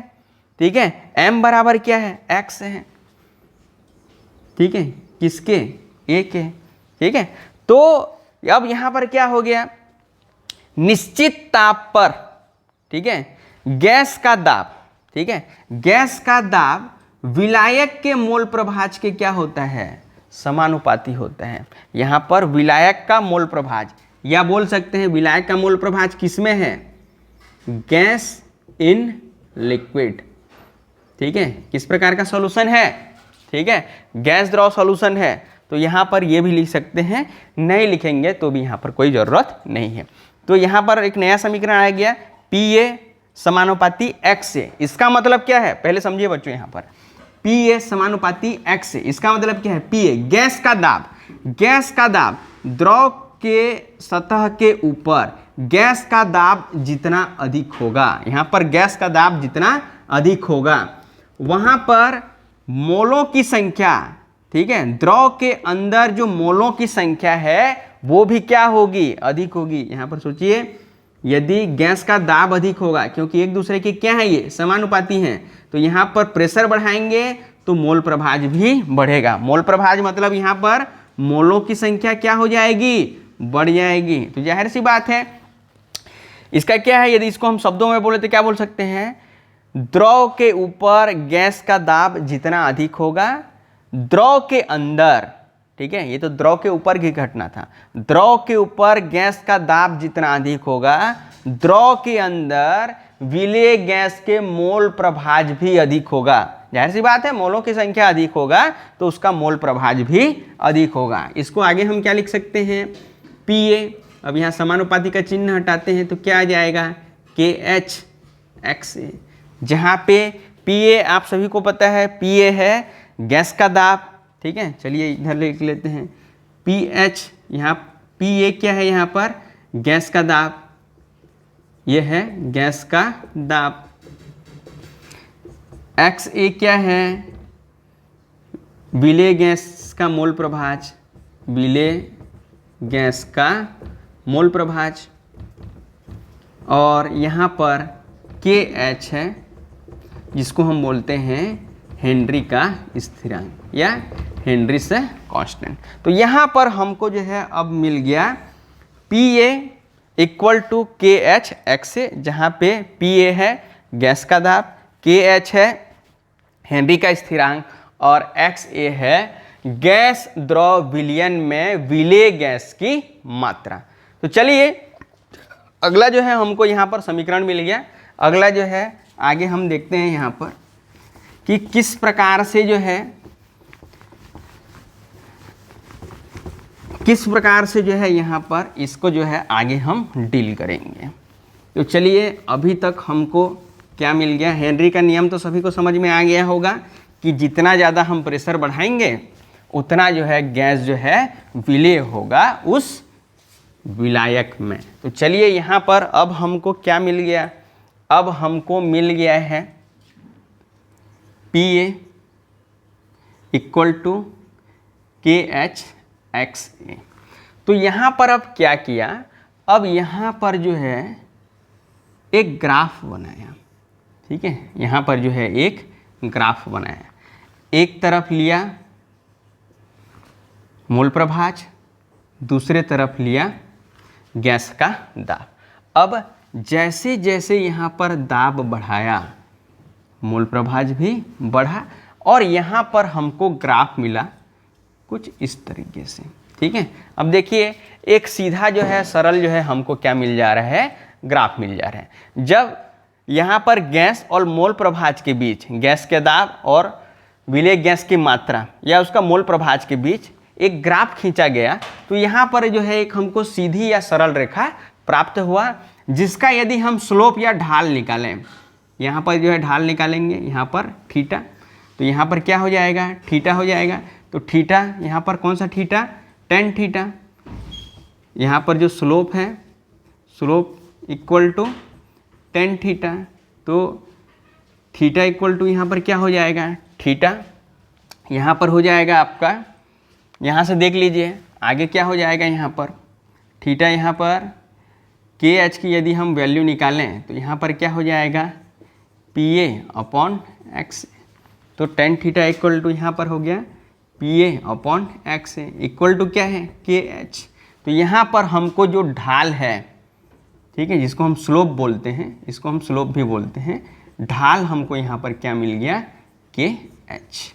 ठीक है, M बराबर क्या है, X है, ठीक है, किसके, A के, ठीक है। तो अब यहाँ पर क्या हो गया, निश्चित ताप पर, ठीक है, गैस का दाब, ठीक है, गैस का दाब विलायक के मोल प्रभाज के क्या होता है, समानुपाती होता है। यहाँ पर विलायक का मोल प्रभाज, या बोल सकते हैं विलायक का मोल प्रभाज किसमें है, गैस इन लिक्विड, ठीक है, किस प्रकार का सॉल्यूशन है, ठीक है, गैस द्रव सॉल्यूशन है। तो यहाँ पर ये भी लिख सकते हैं, नहीं लिखेंगे तो भी यहाँ पर कोई ज़रूरत नहीं है। तो यहाँ पर एक नया समीकरण आ गया, PA समानुपाती X से। इसका मतलब क्या है, पहले समझिए बच्चों, यहाँ पर PA समानुपाती X से, इसका मतलब क्या है, PA गैस का दाब, गैस का दाब द्रव के सतह के ऊपर गैस का दाब जितना अधिक होगा, यहाँ पर गैस का दाब जितना अधिक होगा वहाँ पर मोलों की संख्या, ठीक है, द्रव के अंदर जो मोलों की संख्या है वो भी क्या होगी, अधिक होगी। यहाँ पर सोचिए, यदि गैस का दाब अधिक होगा, क्योंकि एक दूसरे के क्या है, ये समानुपाती हैं, तो यहाँ पर प्रेशर बढ़ाएंगे तो मोल प्रभाज भी बढ़ेगा। मोल प्रभाज मतलब यहाँ पर मोलों की संख्या क्या हो जाएगी, बढ़ जाएगी। तो जाहिर सी बात है, इसका क्या है, यदि इसको हम शब्दों में बोले तो क्या बोल सकते हैं, द्रव के ऊपर गैस का दाब जितना अधिक होगा, द्रव के अंदर, ठीक है, ये तो द्रव के ऊपर की घटना था, द्रव के ऊपर गैस का दाब जितना अधिक होगा, द्रव के अंदर विलेय गैस के मोल प्रभाज भी अधिक होगा। जाहिर सी बात है, मोलों की संख्या अधिक होगा तो उसका मोल प्रभाज भी अधिक होगा। इसको आगे हम क्या लिख सकते हैं, PA। अब यहाँ समानुपाती का चिन्ह हटाते हैं तो क्या आ जाएगा, KH X, जहाँ पे Pa आप सभी को पता है, Pa है गैस का दाब, ठीक है। चलिए इधर लिख लेते हैं pH, यहाँ Pa क्या है, यहाँ पर गैस का दाब, ये है गैस का दाब। XA क्या है, विलेय गैस का मोल प्रभाज, विलेय गैस का मोल प्रभाज। और यहाँ पर KH है जिसको हम बोलते हैं हेनरी का स्थिरांक या हेनरीज कांस्टेंट। तो यहाँ पर हमको जो है अब मिल गया Pa equal to KH XA, जहाँ पे Pa है गैस का दाब, KH है हेनरी का स्थिरांक और XA है गैस द्रव विलयन में विलेय गैस की मात्रा। तो चलिए अगला जो है हमको यहाँ पर समीकरण मिल गया। अगला जो है आगे हम देखते हैं यहाँ पर कि किस प्रकार से जो है यहाँ पर इसको जो है आगे हम डील करेंगे। तो चलिए अभी तक हमको क्या मिल गया, हेनरी का नियम तो सभी को समझ में आ गया होगा कि जितना ज़्यादा हम प्रेशर बढ़ाएंगे उतना जो है गैस जो है विलेय होगा उस विलायक में। तो चलिए यहाँ पर अब हमको क्या मिल गया, अब हमको मिल गया है Pa equal to KH XA। तो यहाँ पर अब क्या किया, अब यहाँ पर जो है एक ग्राफ बनाया, ठीक है। यहाँ पर जो है एक ग्राफ बनाया, एक तरफ लिया मोल प्रभाज, दूसरे तरफ लिया गैस का दाब। अब जैसे जैसे यहाँ पर दाब बढ़ाया मोल प्रभाज भी बढ़ा और यहाँ पर हमको ग्राफ मिला कुछ इस तरीके से, ठीक है। अब देखिए एक सीधा जो है सरल जो है हमको क्या मिल जा रहा है, ग्राफ मिल जा रहा है। जब यहाँ पर गैस और मोल प्रभाज के बीच, गैस के दाब और विलेय गैस की मात्रा या उसका मोल प्रभाज के बीच एक ग्राफ खींचा गया, तो यहाँ पर जो है एक हमको सीधी या सरल रेखा प्राप्त हुआ, जिसका यदि हम स्लोप या ढाल निकालें, यहाँ पर जो है ढाल निकालेंगे, यहाँ पर थीटा, तो यहाँ पर क्या हो जाएगा, थीटा हो जाएगा। तो थीटा यहाँ पर कौन सा थीटा, tan थीटा। यहाँ पर जो स्लोप है, slope equal to tan theta, तो थीटा इक्वल टू यहाँ पर क्या हो जाएगा, थीटा। यहाँ पर हो जाएगा आपका, यहाँ से देख लीजिए आगे क्या हो जाएगा, यहाँ पर थीटा, यहाँ पर KH की यदि हम वैल्यू निकालें तो यहाँ पर क्या हो जाएगा, Pa अपॉन XA। तो tan थीटा इक्वल टू यहाँ पर हो गया Pa upon XA equal to क्या है, KH। तो यहाँ पर हमको जो ढाल है, ठीक है, जिसको हम स्लोप बोलते हैं, इसको हम स्लोप भी बोलते हैं, ढाल हमको यहाँ पर क्या मिल गया, KH,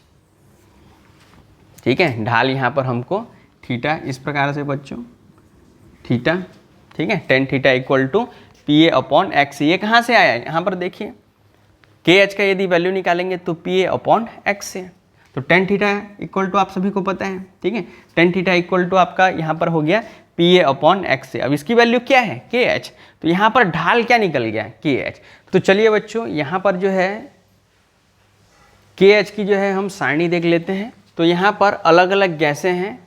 ठीक है। ढाल यहाँ पर हमको थीटा इस प्रकार से बच्चों, थीटा, ठीक है, tan theta equal to Pa upon XA। ये कहाँ से आया, यहाँ पर देखिए KH का यदि वैल्यू निकालेंगे तो Pa अपॉन XA। तो tan थीटा इक्वल टू आप सभी को पता है, ठीक है, tan थीटा इक्वल टू आपका यहाँ पर हो गया Pa अपॉन XA। अब इसकी वैल्यू क्या है, KH। तो यहाँ पर ढाल क्या निकल गया, KH। तो चलिए बच्चों यहाँ पर जो है KH की जो है हम सारणी देख लेते हैं। तो यहाँ पर अलग अलग गैसें हैं,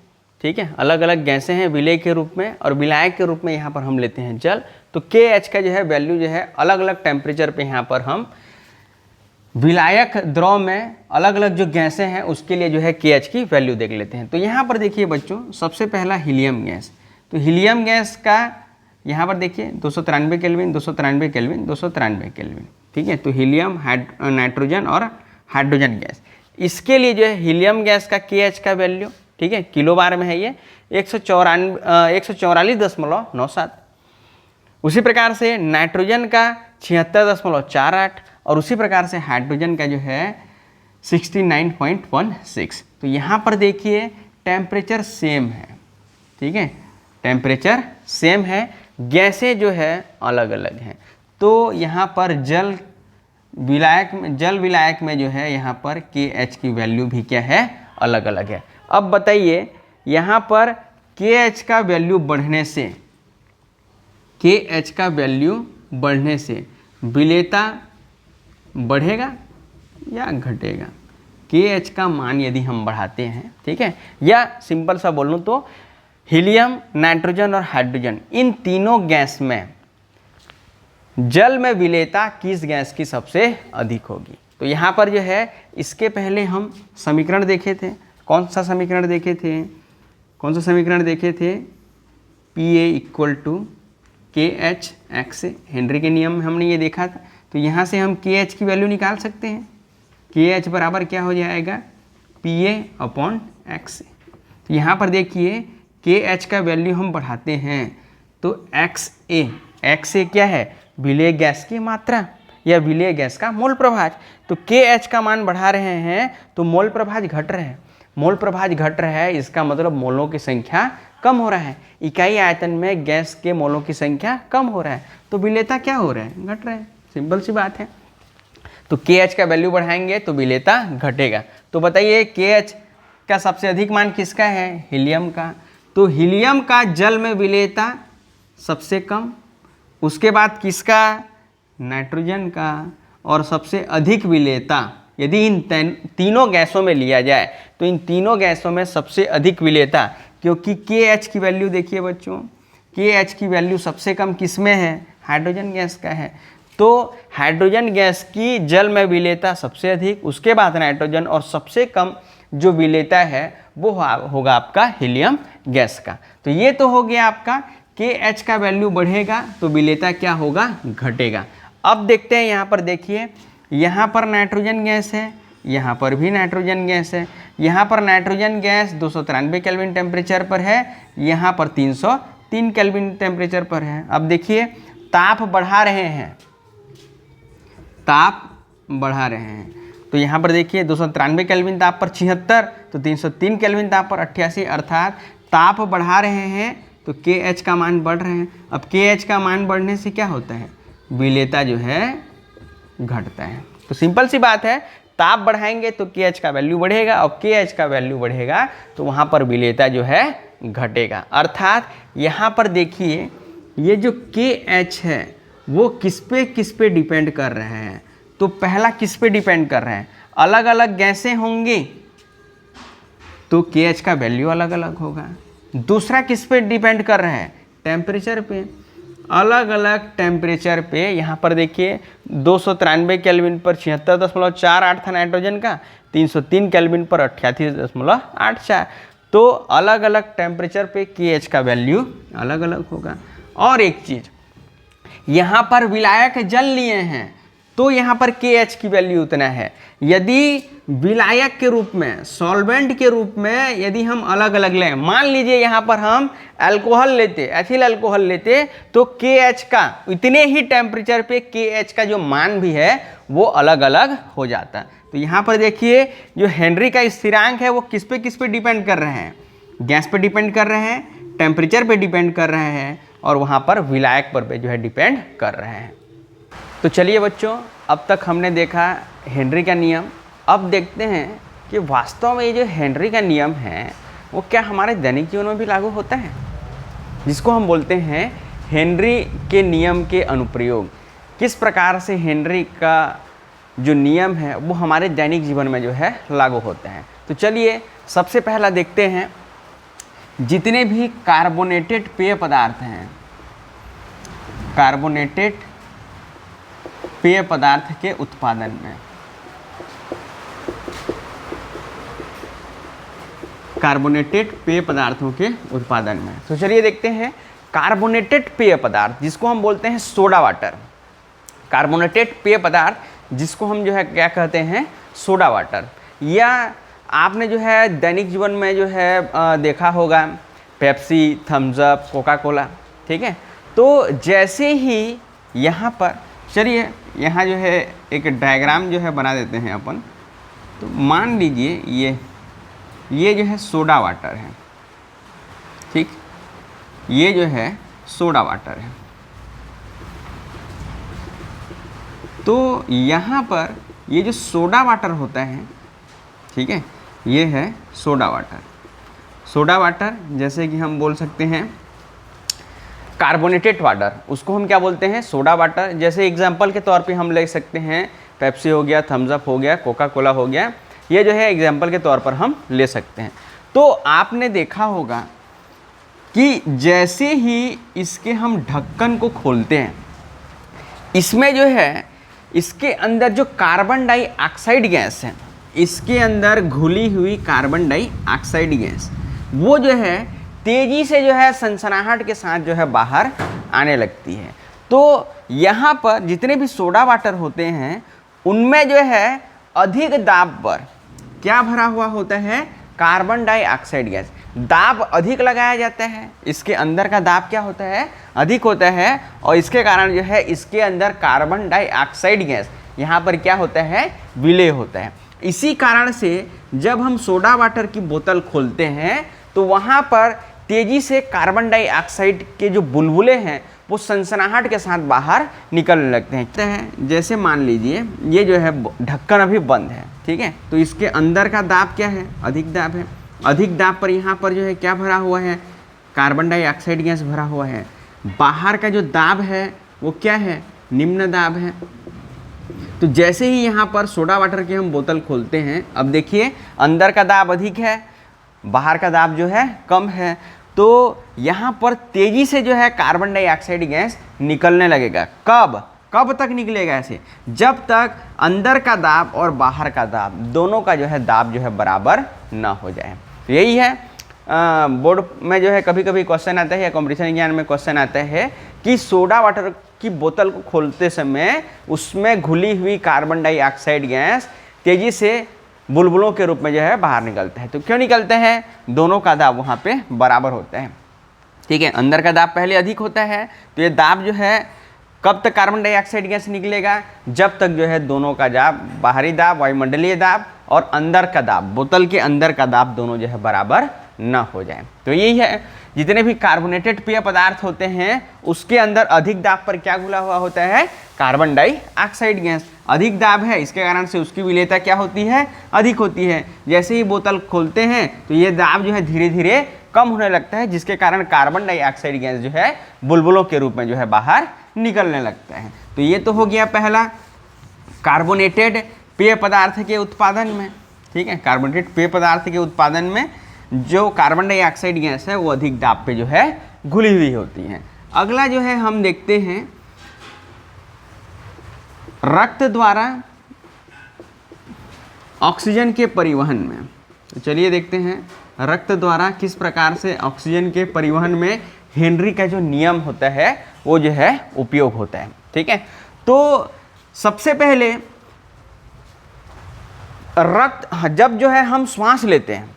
ठीक है, अलग अलग गैसें हैं विलेय के रूप में और विलायक के रूप में यहाँ पर हम लेते हैं जल। तो KH का जो है वैल्यू जो है अलग अलग टेम्परेचर पे यहाँ पर हम विलायक द्रव में अलग अलग जो गैसें हैं उसके लिए जो है KH की वैल्यू देख लेते हैं। तो यहाँ पर देखिए बच्चों सबसे पहला हीलियम गैस। तो हीलियम गैस का यहाँ पर देखिए 293 केल्विन, 293 केल्विन, 293 केल्विन, ठीक है। तो हीलियम, नाइट्रोजन और हाइड्रोजन गैस, इसके लिए जो है हीलियम गैस का KH का वैल्यू, ठीक है, किलो बार में है ये 144.97। उसी प्रकार से नाइट्रोजन का 76.48 और उसी प्रकार से हाइड्रोजन का जो है 69.16। तो यहाँ पर देखिए टेम्परेचर सेम है, ठीक है, टेम्परेचर सेम है, गैसें जो है अलग अलग हैं। तो यहाँ पर जल विलायक में जो है यहाँ पर KH की वैल्यू भी क्या है, अलग अलग है। अब बताइए यहाँ पर KH का वैल्यू बढ़ने से, KH का वैल्यू बढ़ने से विलेयता बढ़ेगा, या घटेगा। KH का मान यदि हम बढ़ाते हैं, ठीक है, या सिंपल सा बोलूँ तो हीलियम, नाइट्रोजन और हाइड्रोजन, इन तीनों गैस में जल में विलेयता किस गैस की सबसे अधिक होगी। तो यहाँ पर जो है इसके पहले हम समीकरण देखे थे। कौन सा समीकरण देखे थे? PA equal to KH x, Henry के नियम में हमने ये देखा था। तो यहाँ से हम KH की वैल्यू निकाल सकते हैं। KH बराबर क्या हो जाएगा? PA upon x। तो यहाँ पर देखिए KH का वैल्यू हम बढ़ाते हैं तो XA क्या है? विलेय गैस की मात्रा या विलेय गैस का मोल प्रभाज। तो KH का मान बढ़ा रहे हैं तो मोल प्रभाज घट रहे हैं। मोल प्रभाज घट रहा है, इसका मतलब मोलों की संख्या कम हो रहा है। इकाई आयतन में गैस के मोलों की संख्या कम हो रहा है, तो विलेयता क्या हो रहा है? घट रहा है। सिंपल सी बात है। तो KH का वैल्यू बढ़ाएंगे तो विलेयता घटेगा। तो बताइए KH का सबसे अधिक मान किसका है? हीलियम का। तो हीलियम का जल में विलेयता सबसे कम, उसके बाद किसका? नाइट्रोजन का। और सबसे अधिक विलेयता यदि इन तीनों गैसों में लिया जाए तो इन तीनों गैसों में सबसे अधिक विलेयता, क्योंकि KH की वैल्यू देखिए बच्चों, KH की वैल्यू सबसे कम किस में है? हाइड्रोजन गैस का है। तो हाइड्रोजन गैस की जल में विलेयता सबसे अधिक, उसके बाद नाइट्रोजन, और सबसे कम जो विलेयता है वो होगा आपका हीलियम गैस का। तो ये तो हो गया आपका KH का वैल्यू बढ़ेगा तो विलेयता क्या होगा? घटेगा। अब देखते हैं यहाँ पर, देखिए यहाँ पर नाइट्रोजन गैस है, यहाँ पर भी नाइट्रोजन गैस है। यहाँ पर नाइट्रोजन गैस 293 केल्विन टेम्परेचर पर है, यहाँ पर 303 केल्विन टेम्परेचर पर है। अब देखिए ताप बढ़ा रहे हैं, तो यहाँ पर देखिए 293 केल्विन ताप पर 76, तो 303 केल्विन ताप पर 88, अर्थात ताप बढ़ा रहे हैं तो KH का मान बढ़ रहे हैं। अब KH का मान बढ़ने से क्या होता है? विलेयता जो है घटता है। तो सिंपल सी बात है, ताप बढ़ाएंगे तो KH का वैल्यू बढ़ेगा, और KH का वैल्यू बढ़ेगा तो वहाँ पर विलेयता जो है घटेगा। अर्थात यहाँ पर देखिए ये जो KH है वो किस पे डिपेंड कर रहे हैं? तो पहला किस पे डिपेंड कर रहे हैं? अलग अलग गैसें होंगी तो KH का वैल्यू अलग अलग होगा। दूसरा किस पे डिपेंड कर रहे हैं? टेम्परेचर पे। अलग अलग टेम्परेचर पे, यहाँ पर देखिए 293 केल्विन पर 76.48 था नाइट्रोजन का, 303 केल्विन पर 88.84। तो अलग अलग टेम्परेचर पे KH का वैल्यू अलग अलग होगा। और एक चीज़, यहाँ पर विलायक जल लिए हैं तो यहाँ पर KH की वैल्यू उतना है। यदि विलायक के रूप में, सॉल्वेंट के रूप में यदि हम अलग अलग लें, मान लीजिए यहाँ पर हम अल्कोहल लेते, एथिल अल्कोहल लेते, तो KH का इतने ही टेम्परेचर पे KH का जो मान भी है वो अलग अलग हो जाता है। तो यहाँ पर देखिए जो हेनरी का स्थिरांक है वो किस पे डिपेंड कर रहे हैं? गैस पे डिपेंड कर रहे हैं, टेम्परेचर पे डिपेंड कर रहे हैं, और वहाँ पर विलायक पर जो है डिपेंड कर रहे हैं। तो चलिए बच्चों, अब तक हमने देखा हेनरी का नियम। अब देखते हैं कि वास्तव में ये जो हेनरी का नियम है वो क्या हमारे दैनिक जीवन में भी लागू होता है, जिसको हम बोलते हैं हेनरी के नियम के अनुप्रयोग। किस प्रकार से हेनरी का जो नियम है वो हमारे दैनिक जीवन में जो है लागू होते हैं। तो चलिए सबसे पहला देखते हैं, जितने भी कार्बोनेटेड पेय पदार्थ हैं, कार्बोनेटेड पेय पदार्थ के उत्पादन में, कार्बोनेटेड पेय पदार्थों के उत्पादन में। तो चलिए देखते हैं कार्बोनेटेड पेय पदार्थ, जिसको हम बोलते हैं सोडा वाटर। कार्बोनेटेड पेय पदार्थ जिसको हम जो है क्या कहते हैं? Soda water. या आपने जो है दैनिक जीवन में जो है देखा होगा Pepsi, Thums Up, Coca Cola, ठीक है। तो जैसे ही यहाँ पर, चलिए यहाँ जो है एक डायग्राम जो है बना देते हैं अपन। तो मान लीजिए ये जो है सोडा वाटर है, ठीक, ये जो है सोडा वाटर है। तो यहाँ पर ये जो सोडा वाटर होता है, ठीक है, ये है सोडा वाटर। सोडा वाटर जैसे कि हम बोल सकते हैं कार्बोनेटेड वाटर, उसको हम क्या बोलते हैं? Soda water. जैसे एग्जांपल के तौर पे हम ले सकते हैं पेप्सी हो गया, थम्स अप हो गया, कोका कोला हो गया, ये जो है एग्जाम्पल के तौर पर हम ले सकते हैं। तो आपने देखा होगा कि जैसे ही इसके हम ढक्कन को खोलते हैं, इसमें जो है इसके अंदर जो कार्बन डाइऑक्साइड गैस है, इसके अंदर घुली हुई कार्बन डाइऑक्साइड गैस, वो जो है तेजी से जो है सनसनाहट के साथ जो है बाहर आने लगती है। तो यहाँ पर जितने भी सोडा वाटर होते हैं उनमें जो है अधिक दाब पर क्या भरा हुआ होता है, कार्बन डाइऑक्साइड गैस। दाब अधिक लगाया जाता है, इसके अंदर का दाब क्या होता है, अधिक होता है, और इसके कारण जो है इसके अंदर कार्बन डाइऑक्साइड गैस यहाँ पर क्या होता है, विलय होता है। इसी कारण से जब हम सोडा वाटर की बोतल खोलते हैं तो वहाँ पर तेजी से कार्बन डाइऑक्साइड के जो बुलबुले हैं वो सनसनाहट के साथ बाहर निकलने लगते हैं। जैसे मान लीजिए ये जो है ढक्कन अभी बंद है, ठीक है, तो इसके अंदर का दाब क्या है, अधिक दाब है। अधिक दाब पर यहाँ पर जो है क्या भरा हुआ है, कार्बन डाइऑक्साइड गैस भरा हुआ है। बाहर का जो दाब है वो क्या है, निम्न दाब है। तो जैसे ही यहाँ पर सोडा वाटर की हम बोतल खोलते हैं, अब देखिए अंदर का दाब अधिक है, बाहर का दाब जो है कम है, तो यहाँ पर तेजी से जो है कार्बन डाइऑक्साइड गैस निकलने लगेगा। कब तक निकलेगा ऐसे, जब तक अंदर का दाब और बाहर का दाब दोनों का जो है दाब जो है बराबर ना हो जाए। तो यही है बोर्ड में जो है कभी कभी क्वेश्चन आता है या कॉम्पिटिशन एग्जाम में क्वेश्चन आता है कि सोडा वाटर की बोतल को खोलते समय उसमें घुली हुई कार्बन डाइऑक्साइड गैस तेजी से बुलबुलों के रूप में जो है बाहर निकलता है। तो क्यों निकलते हैं, दोनों का दाब वहाँ पे बराबर होता है, ठीक है। अंदर का दाब पहले अधिक होता है, तो ये दाब जो है कब तक कार्बन डाइऑक्साइड गैस निकलेगा, जब तक जो है दोनों का दाब, बाहरी दाब वायुमंडलीय दाब और अंदर का दाब, बोतल के अंदर का दाब दोनों जो है बराबर ना हो जाए। तो यही है, जितने भी कार्बोनेटेड पेय पदार्थ होते हैं उसके अंदर अधिक दाब पर क्या घुला हुआ होता है, कार्बन डाइऑक्साइड गैस। अधिक दाब है, इसके कारण से उसकी विलेयता क्या होती है, अधिक होती है। जैसे ही बोतल खोलते हैं तो ये दाब जो है धीरे धीरे कम होने लगता है, जिसके कारण कार्बन डाइऑक्साइड गैस जो है बुलबुलों के रूप में जो है बाहर निकलने लगता है। तो ये तो हो गया पहला, कार्बोनेटेड पेय पदार्थ के उत्पादन में, ठीक है। कार्बोनेटेड पेय पदार्थ के उत्पादन में जो कार्बन डाइऑक्साइड गैस है वो अधिक दाब पे जो है घुली हुई होती है। अगला जो है हम देखते हैं रक्त द्वारा ऑक्सीजन के परिवहन में। तो चलिए देखते हैं रक्त द्वारा किस प्रकार से ऑक्सीजन के परिवहन में हेनरी का जो नियम होता है वो जो है उपयोग होता है, ठीक है। तो सबसे पहले रक्त, जब जो है हम श्वास लेते हैं,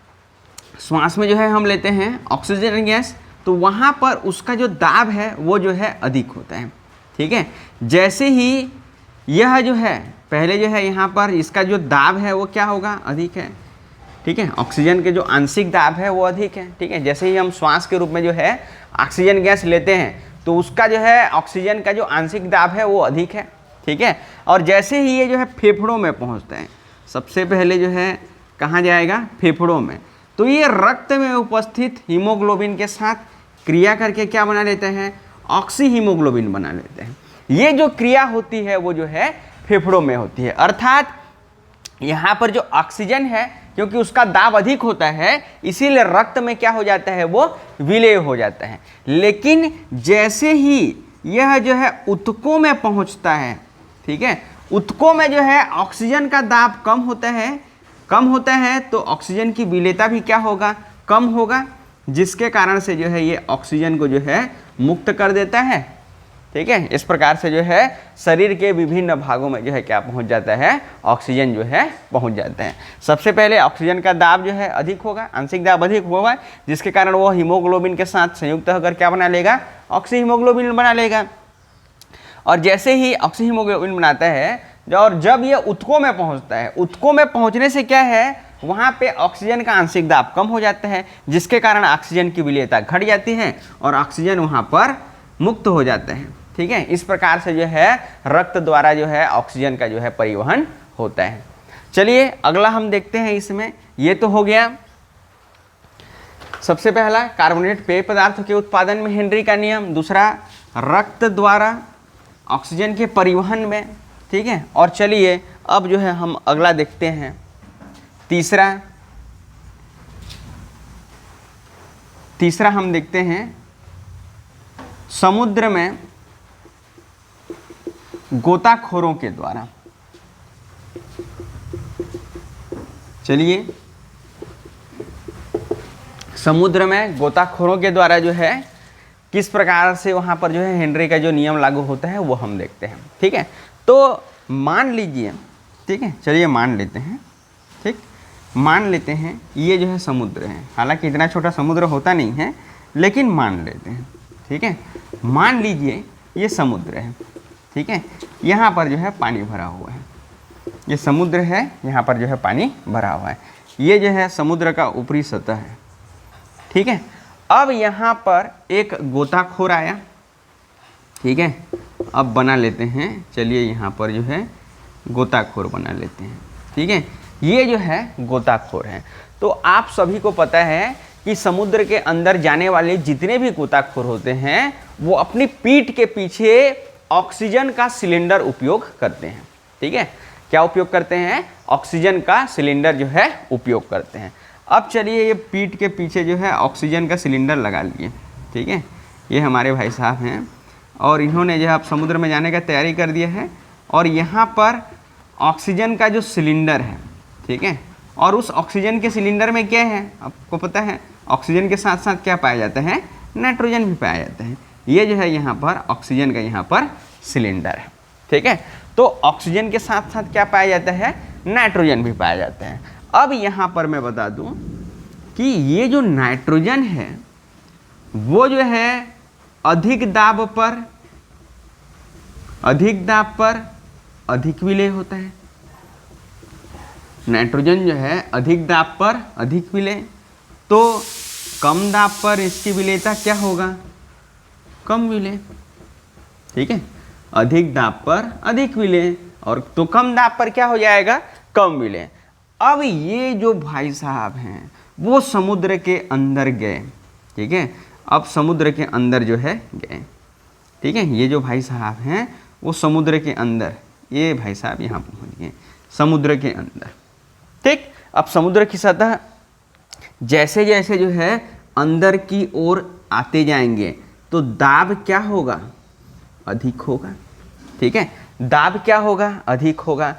श्वास में जो है हम लेते हैं ऑक्सीजन गैस, तो वहाँ पर उसका जो दाब है वो जो है अधिक होता है, ठीक है। जैसे ही यह जो है पहले जो है यहाँ पर इसका जो दाब है वो क्या होगा, अधिक है, ठीक है। ऑक्सीजन के जो आंशिक दाब है वो अधिक है, ठीक है। जैसे ही हम श्वास के रूप में जो है ऑक्सीजन गैस लेते हैं तो उसका जो है ऑक्सीजन का जो आंशिक दाब है वो अधिक है, ठीक है। और जैसे ही ये जो है फेफड़ों में पहुँचता है, सबसे पहले जो है कहाँ जाएगा, फेफड़ों में, तो ये रक्त में उपस्थित हीमोग्लोबिन के साथ क्रिया करके क्या बना लेते हैं, ऑक्सी हीमोग्लोबिन बना लेते हैं। ये जो क्रिया होती है वो जो है फेफड़ों में होती है, अर्थात यहाँ पर जो ऑक्सीजन है क्योंकि उसका दाब अधिक होता है इसीलिए रक्त में क्या हो जाता है, वो विलय हो जाता है। लेकिन जैसे ही यह जो है ऊतकों में पहुँचता है, ठीक है, ऊतकों में जो है ऑक्सीजन का दाब कम होता है तो ऑक्सीजन की विलेयता भी क्या होगा, कम होगा, जिसके कारण से जो है ये ऑक्सीजन को जो है मुक्त कर देता है, ठीक है। इस प्रकार से जो है शरीर के विभिन्न भागों में जो है क्या पहुंच जाता है, ऑक्सीजन जो है पहुंच जाता है। सबसे पहले ऑक्सीजन का दाब जो है अधिक होगा, आंशिक दाब अधिक होगा, जिसके कारण वो हीमोग्लोबिन के साथ संयुक्त होकर क्या बना लेगा, ऑक्सी हीमोग्लोबिन बना लेगा। और जैसे ही ऑक्सी हीमोग्लोबिन बनाता है और जब ये ऊतकों में पहुंचता है, ऊतकों में पहुंचने से क्या है, वहाँ पे ऑक्सीजन का आंशिक दाब कम हो जाता है, जिसके कारण ऑक्सीजन की विलेयता घट जाती है और ऑक्सीजन वहाँ पर मुक्त हो जाता है, ठीक है। इस प्रकार से जो है रक्त द्वारा जो है ऑक्सीजन का जो है परिवहन होता है। चलिए अगला हम देखते हैं इसमें, ये तो हो गया सबसे पहला कार्बोनेटेड पेय पदार्थों के उत्पादन में हेनरी का नियम, दूसरा रक्त द्वारा ऑक्सीजन के परिवहन में, ठीक है। और चलिए अब जो है हम अगला देखते हैं, तीसरा हम देखते हैं समुद्र में गोताखोरों के द्वारा। चलिए समुद्र में गोताखोरों के द्वारा जो है किस प्रकार से वहाँ पर जो है हेनरी का जो नियम लागू होता है वो हम देखते हैं, ठीक है। तो मान लीजिए, ठीक है, चलिए मान लेते हैं, ठीक, मान लेते हैं ये जो है समुद्र है, हालांकि इतना छोटा समुद्र होता नहीं है लेकिन मान लेते हैं, ठीक है। मान लीजिए ये समुद्र है, ठीक है, यहाँ पर जो है पानी भरा हुआ है, ये समुद्र है, यहाँ पर जो है पानी भरा हुआ है, ये जो है समुद्र का ऊपरी सतह है, ठीक है। अब यहाँ पर एक गोताखोर आया, ठीक है, अब बना लेते हैं, चलिए यहाँ पर जो है गोताखोर बना लेते हैं, ठीक है। ये जो है गोताखोर है। तो आप सभी को पता है कि समुद्र के अंदर जाने वाले जितने भी गोताखोर होते हैं वो अपनी पीठ के पीछे ऑक्सीजन का सिलेंडर उपयोग करते हैं, ठीक है। क्या उपयोग करते हैं? ऑक्सीजन का सिलेंडर जो है उपयोग करते हैं। अब चलिए ये पीठ के पीछे जो है ऑक्सीजन का सिलेंडर लगा लिए, ठीक है। ये हमारे भाई साहब हैं और इन्होंने जो है अब समुद्र में जाने का तैयारी कर दिया है और यहाँ पर ऑक्सीजन का जो सिलेंडर है, ठीक है, और उस ऑक्सीजन के सिलेंडर में क्या है आपको पता है, ऑक्सीजन के साथ साथ क्या पाया जाता है? नाइट्रोजन भी पाया जाता है। ये जो है यहाँ पर ऑक्सीजन का यहाँ पर सिलेंडर है, ठीक है। तो ऑक्सीजन के साथ साथ क्या पाया जाता है? नाइट्रोजन भी पाया जाता है। अब यहाँ पर मैं बता दूँ कि ये जो नाइट्रोजन है वो जो है अधिक दाब पर अधिक विलेय होता है। नाइट्रोजन जो है अधिक दाब पर अधिक विलेय, तो कम दाब पर इसकी विलेयता क्या होगा? कम विलेय, ठीक है। अधिक दाब पर अधिक विलेय और तो कम दाब पर क्या हो जाएगा? कम विलेय। अब ये जो भाई साहब हैं वो समुद्र के अंदर गए, ठीक है। अब समुद्र के अंदर जो है गए, ठीक है। ये जो भाई साहब हैं वो समुद्र के अंदर, ये भाई साहब यहाँ पहुँच गए समुद्र के अंदर, ठीक। अब समुद्र की सतह जैसे जैसे जो है अंदर की ओर आते जाएंगे तो दाब क्या होगा? अधिक होगा, ठीक है। दाब क्या होगा? अधिक होगा।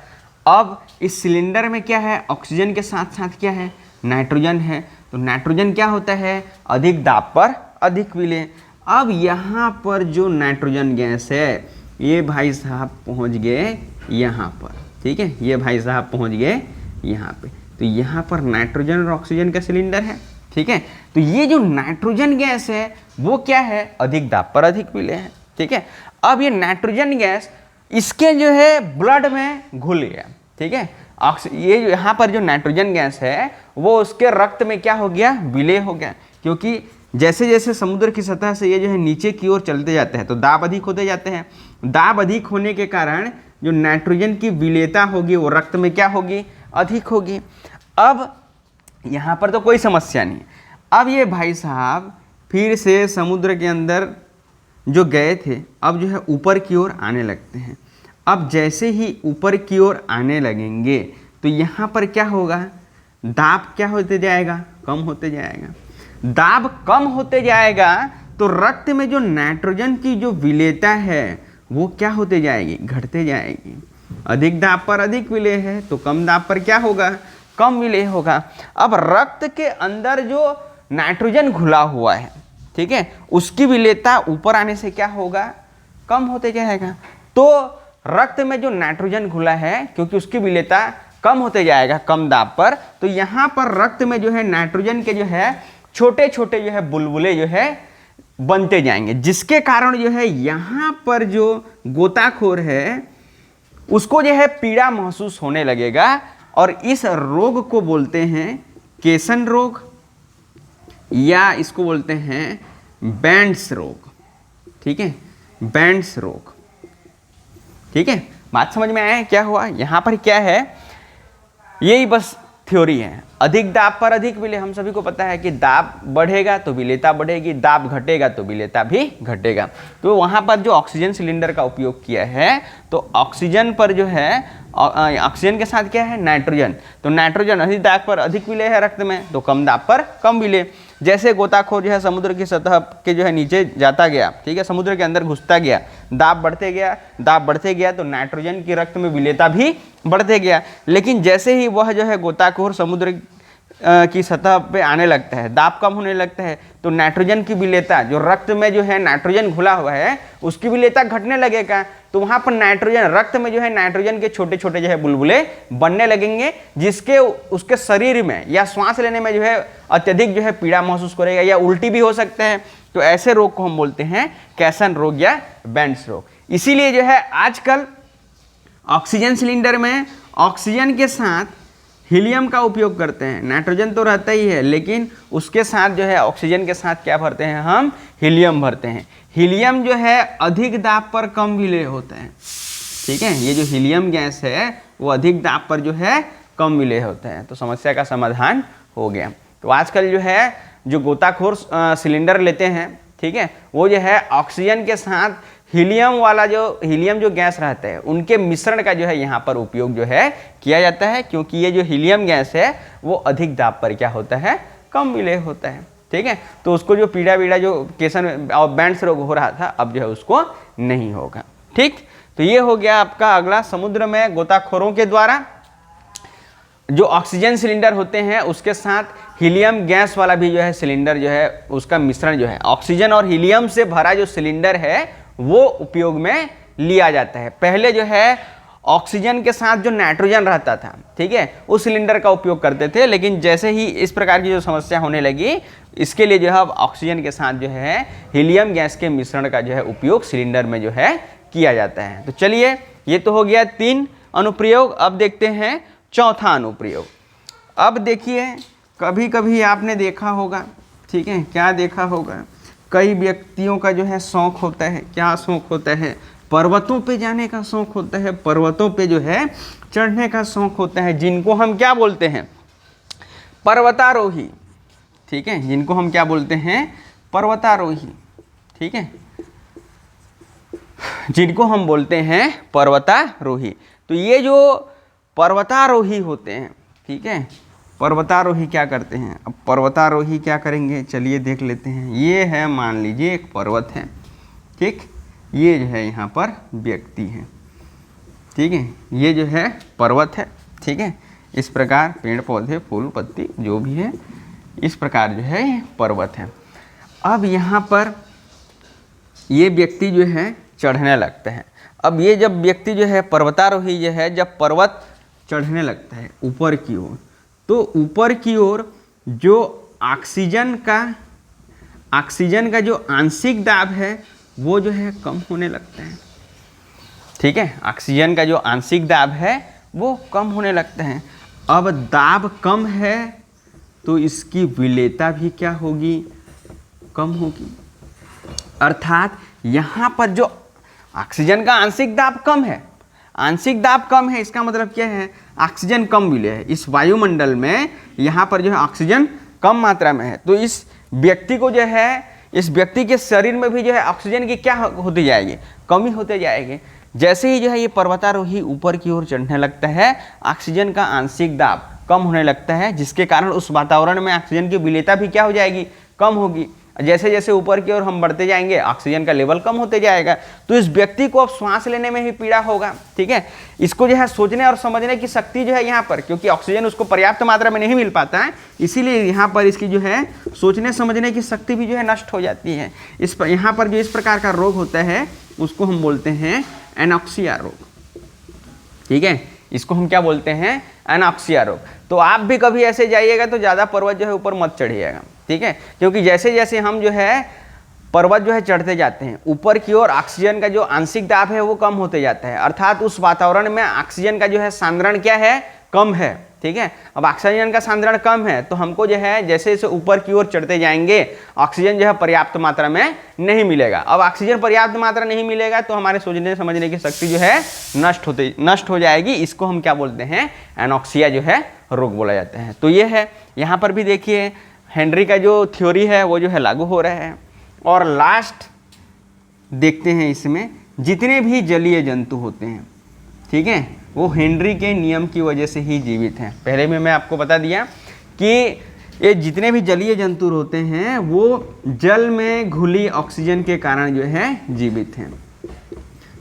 अब इस सिलेंडर में क्या है? ऑक्सीजन के साथ साथ क्या है? नाइट्रोजन है। तो नाइट्रोजन क्या होता है? अधिक दाब पर अधिक विलेय। अब यहाँ पर जो नाइट्रोजन गैस है ये भाई साहब पहुँच गए यहाँ पर, ठीक है। ये भाई साहब पहुँच गए यहाँ पे। तो यहाँ पर नाइट्रोजन और ऑक्सीजन का सिलेंडर है, ठीक है। तो ये जो नाइट्रोजन गैस है वो क्या है? अधिक दाब पर अधिक विलेय है, ठीक है। अब ये नाइट्रोजन गैस इसके जो है ब्लड में घुल गया, ठीक है। ये यहाँ पर जो नाइट्रोजन गैस है वो उसके रक्त में क्या हो गया? विलेय हो गया, क्योंकि जैसे जैसे समुद्र की सतह से ये जो है नीचे की ओर चलते जाते हैं तो दाब अधिक होते जाते हैं। दाब अधिक होने के कारण जो नाइट्रोजन की विलेयता होगी वो रक्त में क्या होगी? अधिक होगी। अब यहाँ पर तो कोई समस्या नहीं। अब ये भाई साहब फिर से समुद्र के अंदर जो गए थे अब जो है ऊपर की ओर आने लगते हैं। अब जैसे ही ऊपर की ओर आने लगेंगे तो यहाँ पर क्या होगा? दाब क्या होते जाएगा? कम होते जाएगा। दाब कम होते जाएगा तो रक्त में जो नाइट्रोजन की जो विलेयता है वो क्या होते जाएगी? घटते जाएगी। अधिक दाब पर अधिक विलेय है तो कम दाब पर क्या होगा? कम विलेय होगा। अब रक्त के अंदर जो नाइट्रोजन घुला हुआ है, ठीक है, उसकी विलेयता ऊपर आने से क्या होगा? कम होते जाएगा। तो रक्त में जो नाइट्रोजन घुला है क्योंकि उसकी विलेयता कम होते जाएगा कम दाब पर, तो यहाँ पर रक्त में जो है नाइट्रोजन के जो है छोटे छोटे जो है बुलबुले जो है बनते जाएंगे, जिसके कारण जो है यहाँ पर जो गोताखोर है उसको जो है पीड़ा महसूस होने लगेगा और इस रोग को बोलते हैं केसन रोग या इसको बोलते हैं बैंड्स रोग, ठीक है। बैंड्स रोग, ठीक है। बात समझ में आया है क्या हुआ? यहाँ पर क्या है, यही बस थ्योरी है। अधिक दाब पर अधिक विलेय, हम सभी को पता है कि दाब बढ़ेगा तो विलेयता बढ़ेगी, दाब घटेगा तो विलेयता भी घटेगा। तो वहाँ पर जो ऑक्सीजन सिलेंडर का उपयोग किया है, तो ऑक्सीजन पर जो है, ऑक्सीजन के साथ क्या है, नाइट्रोजन, तो नाइट्रोजन अधिक दाब पर अधिक विलेय है रक्त में, तो कम दाब पर कम विलेय। जैसे गोताखोर जो है समुद्र की सतह के जो है नीचे जाता गया, ठीक है, समुद्र के अंदर घुसता गया, दाब बढ़ते गया, तो नाइट्रोजन की रक्त में विलेयता भी बढ़ते गया। लेकिन जैसे ही वह जो है गोताखोर समुद्र की सतह पे आने लगता है, दाब कम होने लगता है, तो नाइट्रोजन की विलेयता, जो रक्त में जो है नाइट्रोजन घुला हुआ है, उसकी विलेयता घटने लगेगा। तो वहाँ पर नाइट्रोजन, रक्त में जो है नाइट्रोजन के छोटे छोटे जो है बुलबुले बनने लगेंगे, जिसके उसके शरीर में या श्वास लेने में जो है अत्यधिक जो है पीड़ा महसूस करेगा या उल्टी भी हो सकता है। तो ऐसे रोग को हम बोलते हैं कैसन रोग या बेंट्स रोग। इसीलिए जो है आजकल ऑक्सीजन सिलेंडर में ऑक्सीजन के साथ हीलियम का उपयोग करते हैं। नाइट्रोजन तो रहता ही है, लेकिन उसके साथ जो है ऑक्सीजन के साथ क्या भरते हैं, हम हीलियम भरते हैं। हीलियम जो है अधिक दाब पर कम विलेय होता है, ठीक है, ये जो हीलियम गैस है वो अधिक दाब पर जो है कम विलेय होता है। तो समस्या का समाधान हो गया। तो आजकल जो है जो गोताखोर सिलेंडर लेते हैं, ठीक है, वो जो है ऑक्सीजन के साथ हीलियम जो गैस रहता है, उनके मिश्रण का जो है यहाँ पर उपयोग जो है किया जाता है, क्योंकि ये जो हीलियम गैस है वो अधिक दाब पर क्या होता है, कम विलेय होता है, ठीक है। तो उसको जो पीड़ा जो केसन और बेंट्स रोग हो रहा था, अब जो है उसको नहीं होगा, ठीक। तो ये हो गया आपका अगला, समुद्र में गोताखोरों के द्वारा जो ऑक्सीजन सिलेंडर होते हैं उसके साथ हीलियम गैस वाला भी जो है सिलेंडर जो है उसका मिश्रण जो है, ऑक्सीजन और हीलियम से भरा जो सिलेंडर है वो उपयोग में लिया जाता है। पहले जो है ऑक्सीजन के साथ जो नाइट्रोजन रहता था, ठीक है, उस सिलेंडर का उपयोग करते थे, लेकिन जैसे ही इस प्रकार की जो समस्या होने लगी, इसके लिए जो है अब ऑक्सीजन के साथ जो है हीलियम गैस के मिश्रण का जो है उपयोग सिलेंडर में जो है किया जाता है। तो चलिए, ये तो हो गया 3 अनुप्रयोग। अब देखते हैं चौथा अनुप्रयोग। अब देखिए, कभी कभी आपने देखा होगा, ठीक है, क्या देखा होगा, कई व्यक्तियों का जो है शौक होता है, क्या शौक होता है, पर्वतों पे जाने का शौक होता है, पर्वतों पे जो है चढ़ने का शौक होता है, जिनको हम क्या बोलते हैं, पर्वतारोही, ठीक है, जिनको हम क्या बोलते हैं, पर्वतारोही, ठीक है, जिनको हम बोलते हैं पर्वतारोही। तो ये जो पर्वतारोही होते हैं, ठीक है, पर्वतारोही क्या करते हैं, अब पर्वतारोही क्या करेंगे, चलिए देख लेते हैं। ये है, मान लीजिए एक पर्वत है, ठीक, ये जो है यहाँ पर व्यक्ति है, ठीक है, ये जो है पर्वत है, ठीक है, इस प्रकार पेड़ पौधे फूल पत्ती जो भी है इस प्रकार जो है ये पर्वत है। अब यहाँ पर ये व्यक्ति जो है चढ़ने लगता है। अब ये जब व्यक्ति जो है पर्वतारोही जो है, जब पर्वत चढ़ने लगता है ऊपर की ओर, तो ऊपर की ओर जो ऑक्सीजन का जो आंशिक दाब है वो जो है कम होने लगता है, ठीक है, ऑक्सीजन का जो आंशिक दाब है वो कम होने लगता है। अब दाब कम है तो इसकी विलेयता भी क्या होगी, कम होगी। अर्थात यहाँ पर जो ऑक्सीजन का आंशिक दाब कम है, इसका मतलब क्या है, ऑक्सीजन कम विलेय है इस वायुमंडल में, यहाँ पर जो है ऑक्सीजन कम मात्रा में है, तो इस व्यक्ति को जो है, इस व्यक्ति के शरीर में भी जो है ऑक्सीजन की क्या होती जाएगी, कमी होते जाएगी। जैसे ही जो है ये पर्वतारोही ऊपर की ओर चढ़ने लगता है, ऑक्सीजन का आंशिक दाब कम होने लगता है, जिसके कारण उस वातावरण में ऑक्सीजन की विलेयता भी क्या हो जाएगी, कम होगी। जैसे जैसे ऊपर की ओर हम बढ़ते जाएंगे, ऑक्सीजन का लेवल कम होते जाएगा, तो इस व्यक्ति को अब श्वास लेने में ही पीड़ा होगा, ठीक है। इसको जो है सोचने और समझने की शक्ति जो है यहाँ पर, क्योंकि ऑक्सीजन उसको पर्याप्त मात्रा में नहीं मिल पाता है, इसीलिए यहाँ पर इसकी जो है सोचने समझने की शक्ति भी जो है नष्ट हो जाती है। यहाँ पर जो इस प्रकार का रोग होता है उसको हम बोलते हैं एनॉक्सिया रोग, ठीक है, इसको हम क्या बोलते हैं, एनॉक्सिया रोग। तो आप भी कभी ऐसे जाइएगा तो ज़्यादा पर्वत जो है ऊपर मत चढ़िएगा, ठीक है, क्योंकि जैसे जैसे हम जो है पर्वत जो है चढ़ते जाते हैं ऊपर की ओर, ऑक्सीजन का जो आंशिक दाब है वो कम होते जाता है, अर्थात उस वातावरण में ऑक्सीजन का जो है सांद्रण क्या है, कम है, ठीक है। अब ऑक्सीजन का सांद्रण कम है तो हमको जो है जैसे जैसे ऊपर की ओर चढ़ते जाएंगे ऑक्सीजन जो है पर्याप्त मात्रा में नहीं मिलेगा। अब ऑक्सीजन पर्याप्त मात्रा नहीं मिलेगा तो हमारे सोचने समझने की शक्ति जो है नष्ट हो जाएगी। इसको हम क्या बोलते हैं, एनॉक्सिया जो है रोग बोला जाता है। तो ये है, यहाँ पर भी देखिए हेनरी का जो थ्योरी है वो जो है लागू हो रहा है। और लास्ट देखते हैं इसमें जितने भी जलीय जंतु होते हैं, ठीक है, वो हेनरी के नियम की वजह से ही जीवित हैं। पहले में मैं आपको बता दिया कि ये जितने भी जलीय जंतु होते हैं वो जल में घुली ऑक्सीजन के कारण जो है जीवित हैं,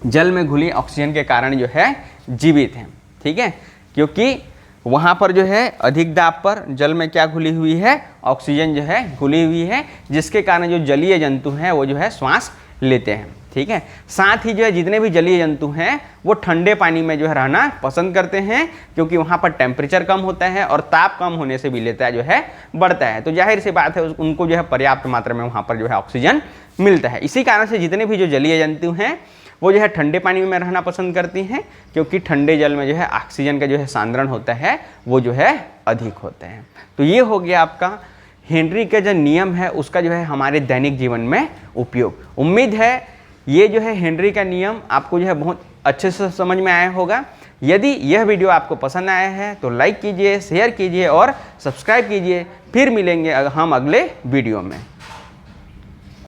जल में घुली ऑक्सीजन के कारण जो है जीवित हैं, ठीक है। क्योंकि वहाँ पर जो है अधिक दाब पर जल में क्या घुली हुई है, ऑक्सीजन जो है घुली हुई है, जिसके कारण जो जलीय जंतु हैं वो जो है श्वास लेते हैं, ठीक है। साथ ही जो है जितने भी जलीय जंतु हैं वो ठंडे पानी में जो है रहना पसंद करते हैं, क्योंकि वहाँ पर टेम्परेचर कम होता है और ताप कम होने से विलेयता जो है बढ़ता है। तो जाहिर सी बात है उनको जो है पर्याप्त मात्रा में वहाँ पर जो है ऑक्सीजन मिलता है। इसी कारण से जितने भी जो जलीय जंतु हैं वो जो है ठंडे पानी में रहना पसंद करती हैं, क्योंकि ठंडे जल में जो है ऑक्सीजन का जो है सांद्रण होता है वो जो है अधिक होता है। तो ये हो गया आपका हेनरी का जो नियम है उसका जो है हमारे दैनिक जीवन में उपयोग। उम्मीद है ये जो है हेनरी का नियम आपको जो है बहुत अच्छे से समझ में आया होगा। यदि यह वीडियो आपको पसंद आया है तो लाइक कीजिए, शेयर कीजिए और सब्सक्राइब कीजिए। फिर मिलेंगे हम अगले वीडियो में।